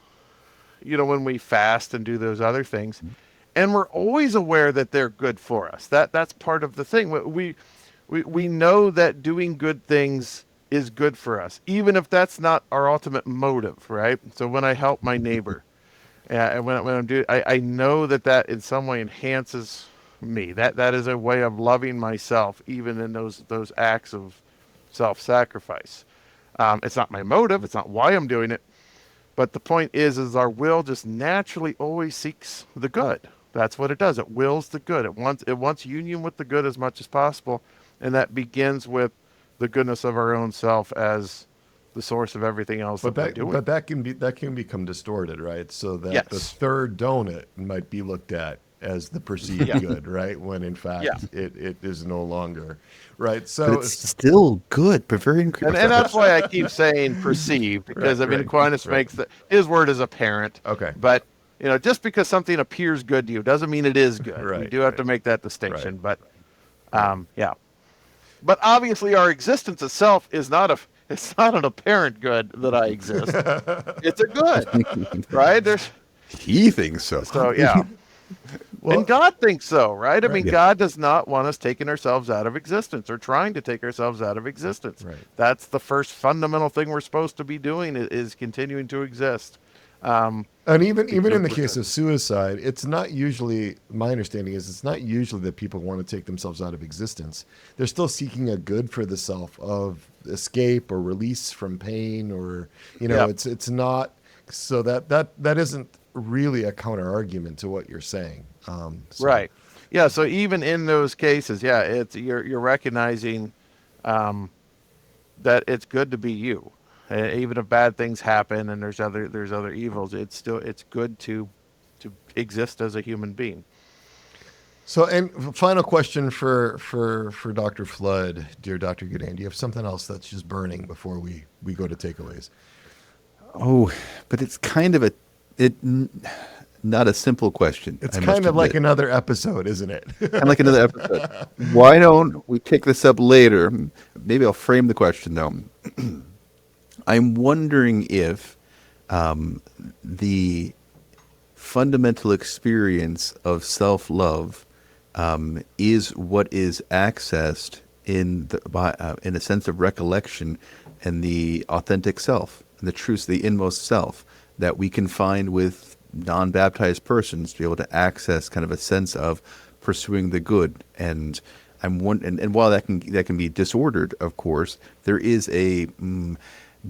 when we fast and do those other things, and we're always aware that they're good for us. That's part of the thing. We know that doing good things is good for us, even if that's not our ultimate motive, right? So when I help my neighbor, and when I'm doing, I know that in some way enhances me. That is a way of loving myself, even in those acts of self-sacrifice. It's not my motive. It's not why I'm doing it. But the point is our will just naturally always seeks the good. That's what it does. It wills the good. It wants union with the good as much as possible, and that begins with the goodness of our own self as the source of everything else that we're doing. But that can become distorted, right? So that the Yes. third donut might be looked at as the perceived Yeah. good, right? When in fact Yeah. it is no longer, right? But So it's still good, but very And that's why I keep saying perceived, because Right, Aquinas right. makes his word is apparent. Okay. But just because something appears good to you doesn't mean it is good. We Right, do have right. to make that distinction. Right. But yeah. But obviously, our existence itself is it's not an apparent good that I exist. It's a good, right? he thinks so. So yeah. Well, And God thinks so, right? I Right. mean, Yeah. God does not want us taking ourselves out of existence or trying to take ourselves out of existence. Right. That's the first fundamental thing we're supposed to be doing is continuing to exist. and even in the we're case good. of suicide, it's not usually, my understanding is it's not usually that people want to take themselves out of existence. They're still seeking a good for the self of escape or release from pain, or Yep. it's not, so that isn't really a counter argument to what you're saying. Right. Yeah. So even in those cases, yeah, you're recognizing that it's good to be you. Even if bad things happen and there's other evils, it's good to exist as a human being. So, and final question for Dr. Flood, dear Dr. Gudan, do you have something else that's just burning before we go to takeaways? Oh, but it's kind of not a simple question. It's I must kind of like admit. another episode, isn't it? Kind of like another episode. Why don't we pick this up later? Maybe I'll frame the question though. I'm wondering if the fundamental experience of self-love is what is accessed in a sense of recollection and the authentic self, and the truth, the inmost self that we can find with non-baptized persons to be able to access kind of a sense of pursuing the good. And and while that can be disordered, of course, there is a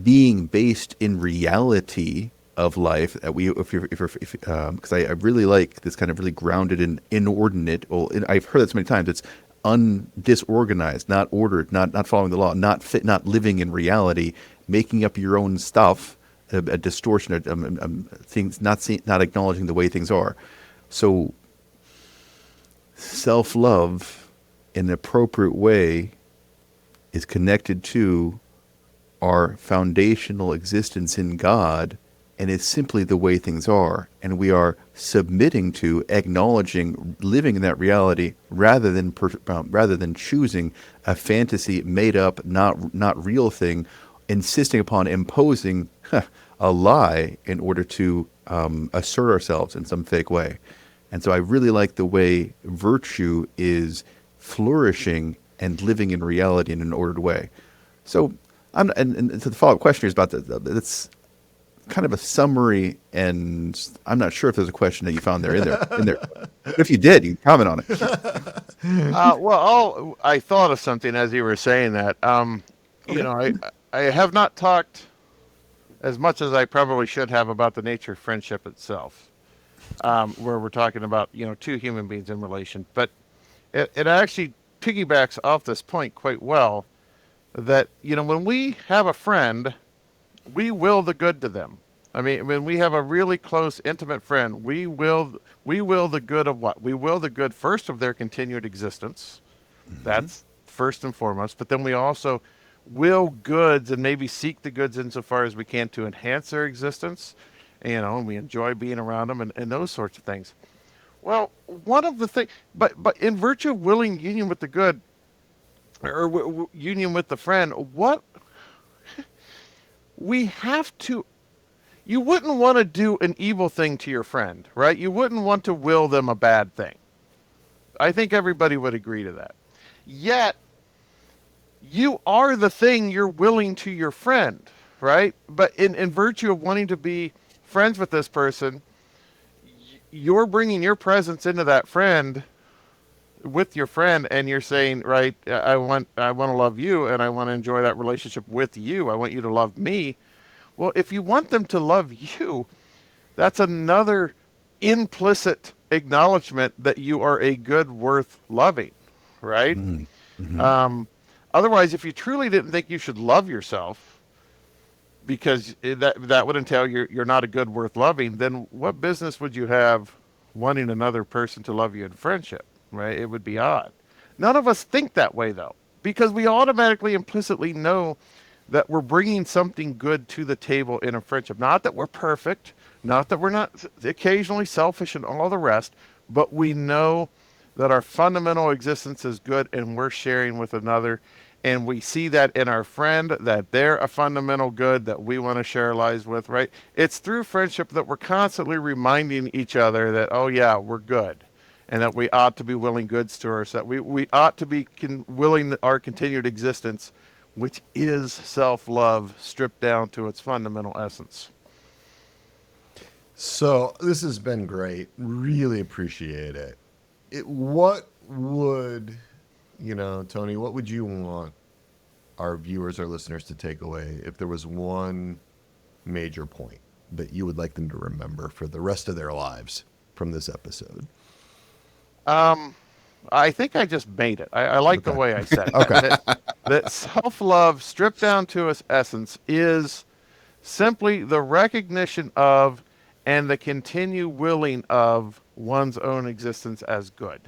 being based in reality of life that because I really like this kind of really grounded and inordinate. Well, I've heard that so many times. It's disorganized, not ordered, not following the law, not fit, not living in reality, making up your own stuff, a distortion, things not acknowledging the way things are. So self-love in an appropriate way is connected to our foundational existence in God, and it's simply the way things are, and we are submitting to, acknowledging, living in that reality rather than choosing a fantasy, made up, not real thing, insisting upon imposing a lie in order to assert ourselves in some fake way. And so I really like the way virtue is flourishing and living in reality in an ordered way. So and so the follow-up question is about that's kind of a summary, and I'm not sure if there's a question that you found in there. But if you did, you can comment on it. I thought of something as you were saying that. I have not talked as much as I probably should have about the nature of friendship itself, where we're talking about two human beings in relation. But it actually piggybacks off this point quite well. That when we have a friend, we will the good to them. I mean, when we have a really close, intimate friend, we will the good of what? We will the good first of their continued existence. Mm-hmm. That's first and foremost. But then we also will goods and maybe seek the goods insofar as we can to enhance their existence. and we enjoy being around them and those sorts of things. Well, one of the things, but in virtue of willing union with the good, or union with the friend, what we have to, you wouldn't want to do an evil thing to your friend, right? You wouldn't want to will them a bad thing. I think everybody would agree to that. Yet, you are the thing you're willing to your friend, right? But in virtue of wanting to be friends with this person, you're bringing your presence into that friend with your friend, and you're saying, right, I want to love you, and I want to enjoy that relationship with you. I want you to love me. Well, if you want them to love you, that's another implicit acknowledgement that you are a good worth loving, right? Otherwise, if you truly didn't think you should love yourself, because that would entail you're not a good worth loving, then what business would you have wanting another person to love you in friendship, right? It would be odd. None of us think that way, though, because we automatically implicitly know that we're bringing something good to the table in a friendship. Not that we're perfect, not that we're not occasionally selfish and all the rest, but we know that our fundamental existence is good and we're sharing with another. And we see that in our friend, that they're a fundamental good that we want to share our lives with, right? It's through friendship that we're constantly reminding each other that, oh yeah, we're good. And that we ought to be willing goods to ourselves. We ought to be willing our continued existence, which is self-love stripped down to its fundamental essence. So this has been great. Really appreciate it. What would, Tony, what would you want our viewers or listeners to take away if there was one major point that you would like them to remember for the rest of their lives from this episode? I think I just made it. I like the Okay. way I said it. Okay. That self-love stripped down to its essence is simply the recognition of and the continued willing of one's own existence as good.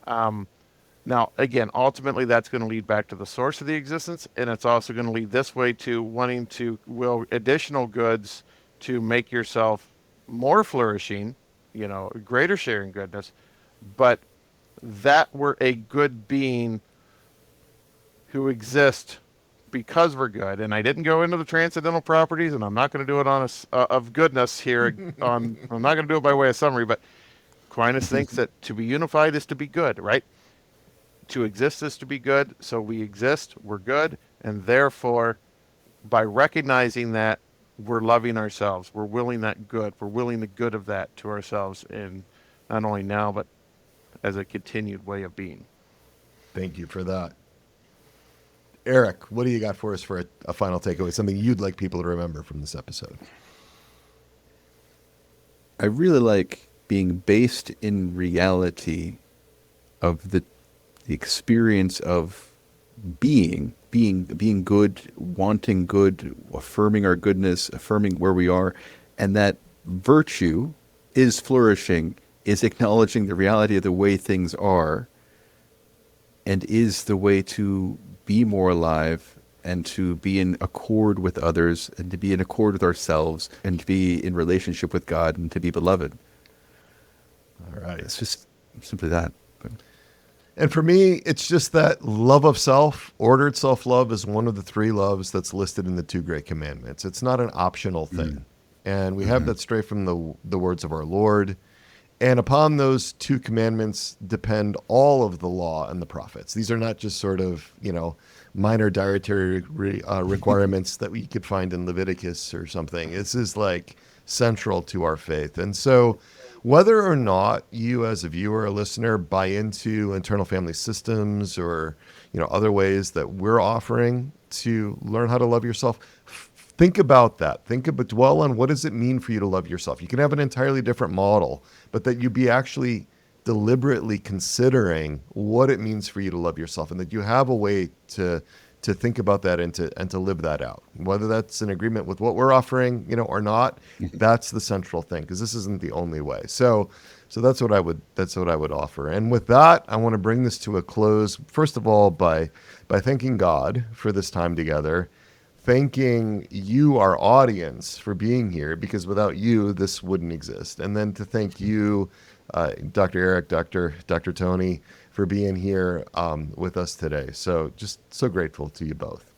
Now, again, ultimately that's going to lead back to the source of the existence, and it's also going to lead this way to wanting to will additional goods to make yourself more flourishing, greater sharing goodness, but that we're a good being who exists because we're good. And I didn't go into the transcendental properties, and I'm not going to do it on of goodness here. I'm not going to do it by way of summary, but Aquinas thinks that to be unified is to be good, right? To exist is to be good. So we exist, we're good, and therefore, by recognizing that, we're loving ourselves. We're willing that good. We're willing the good of that to ourselves, in not only now, but as a continued way of being. Thank you for that. Eric, what do you got for us for a final takeaway? Something you'd like people to remember from this episode? I really like being based in reality of the experience of being good, wanting good, affirming our goodness, affirming where we are, and that virtue is flourishing, is acknowledging the reality of the way things are, and is the way to be more alive and to be in accord with others and to be in accord with ourselves and to be in relationship with God and to be beloved. All right. It's just simply that. And for me, it's just that love of self, ordered self-love, is one of the three loves that's listed in the two great commandments. It's not an optional thing. And we have that straight from the words of our Lord. And upon those two commandments depend all of the law and the prophets. These are not just sort of, minor dietary requirements that we could find in Leviticus or something. This is like central to our faith. And so whether or not you as a viewer or listener buy into internal family systems or, other ways that we're offering to learn how to love yourself, think about that. Dwell on what does it mean for you to love yourself. You can have an entirely different model, but that you be actually deliberately considering what it means for you to love yourself, and that you have a way to think about that and to live that out. Whether that's in agreement with what we're offering, or not, that's the central thing, because this isn't the only way. So that's what I would offer. And with that, I want to bring this to a close. First of all, by thanking God for this time together. thanking you, our audience, for being here, because without you, this wouldn't exist. And then to thank you, Dr. Eric, Dr. Tony, for being here with us today. So just so grateful to you both.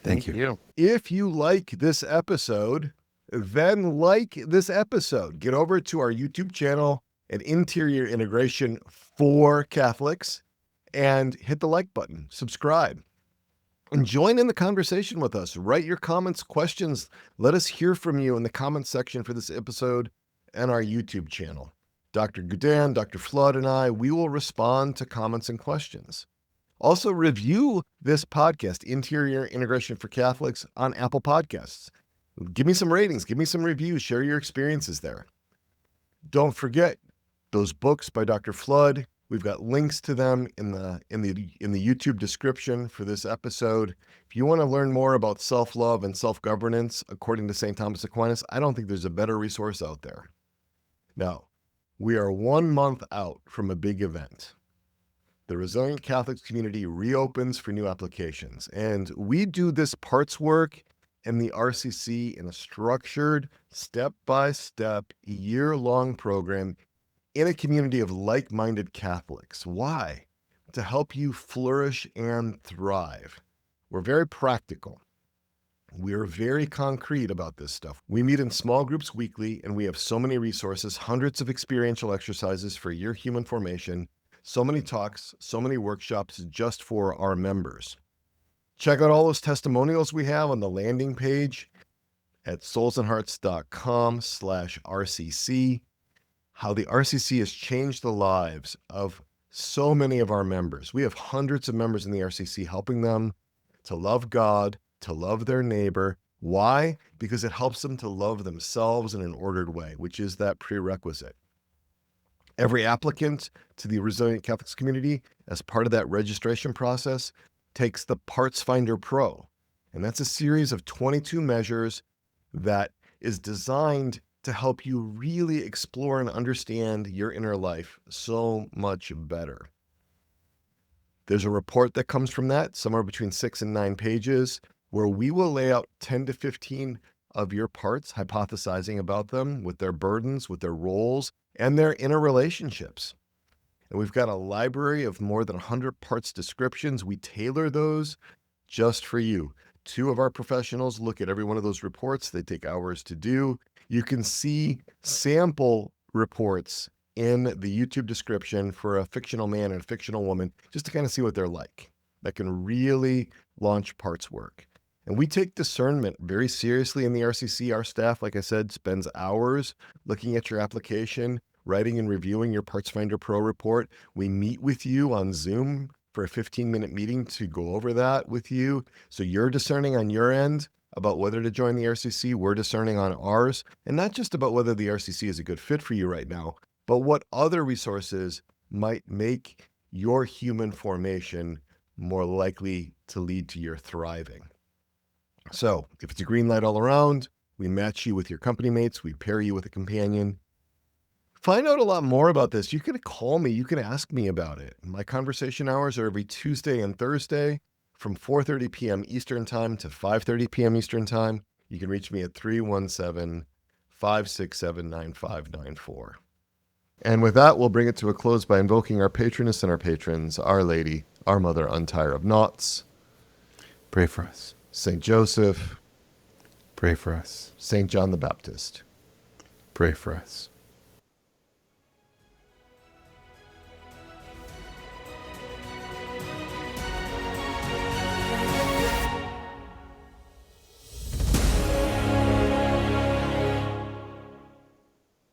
Thank you. If you like this episode, then like this episode. Get over to our YouTube channel at Interior Integration for Catholics and hit the like button, subscribe, and join in the conversation with us. Write your comments, questions. Let us hear from you in the comments section for this episode and our YouTube channel. Dr. Gudan, Dr. Flood, and I, we will respond to comments and questions. Also, review this podcast, Interior Integration for Catholics, on Apple Podcasts. Give me some ratings, give me some reviews, share your experiences there. Don't forget those books by Dr. Flood. We've got links to them in the YouTube description for this episode. If you want to learn more about self-love and self-governance, according to St. Thomas Aquinas, I don't think there's a better resource out there. Now, we are 1 month out from a big event. The Resilient Catholics community reopens for new applications, and we do this parts work in the RCC in a structured, step-by-step, year-long program in a community of like-minded Catholics. Why? To help you flourish and thrive. We're very practical. We're very concrete about this stuff. We meet in small groups weekly, and we have so many resources, hundreds of experiential exercises for your human formation, so many talks, so many workshops just for our members. Check out all those testimonials we have on the landing page at soulsandhearts.com/RCC. How the RCC has changed the lives of so many of our members. We have hundreds of members in the RCC, helping them to love God, to love their neighbor. Why? Because it helps them to love themselves in an ordered way, which is that prerequisite. Every applicant to the Resilient Catholics community, as part of that registration process, takes the Parts Finder Pro. And that's a series of 22 measures that is designed to help you really explore and understand your inner life so much better. There's a report that comes from that, somewhere between 6 and 9 pages, where we will lay out 10 to 15 of your parts, hypothesizing about them with their burdens, with their roles, and their inner relationships. And we've got a library of more than 100 parts descriptions. We tailor those just for you. 2 of our professionals look at every one of those reports. They take hours to do. You can see sample reports in the YouTube description for a fictional man and a fictional woman, just to kind of see what they're like. That can really launch parts work. And we take discernment very seriously in the RCC. Our staff, like I said, spends hours looking at your application, writing and reviewing your Parts Finder Pro report. We meet with you on Zoom for a 15-minute meeting to go over that with you. So you're discerning on your end about whether to join the RCC. We're discerning on ours, and not just about whether the RCC is a good fit for you right now, but what other resources might make your human formation more likely to lead to your thriving. So if it's a green light all around, we match you with your company mates, we pair you with a companion. Find out a lot more about this. You can call me, you can ask me about it. My conversation hours are every Tuesday and Thursday from 4:30 p.m. Eastern Time to 5:30 p.m. Eastern Time. You can reach me at 317-567-9594. And with that, we'll bring it to a close by invoking our patroness and our patrons, Our Lady, our Mother, Untied of Knots. Pray for us. St. Joseph. Pray for us. St. John the Baptist. Pray for us.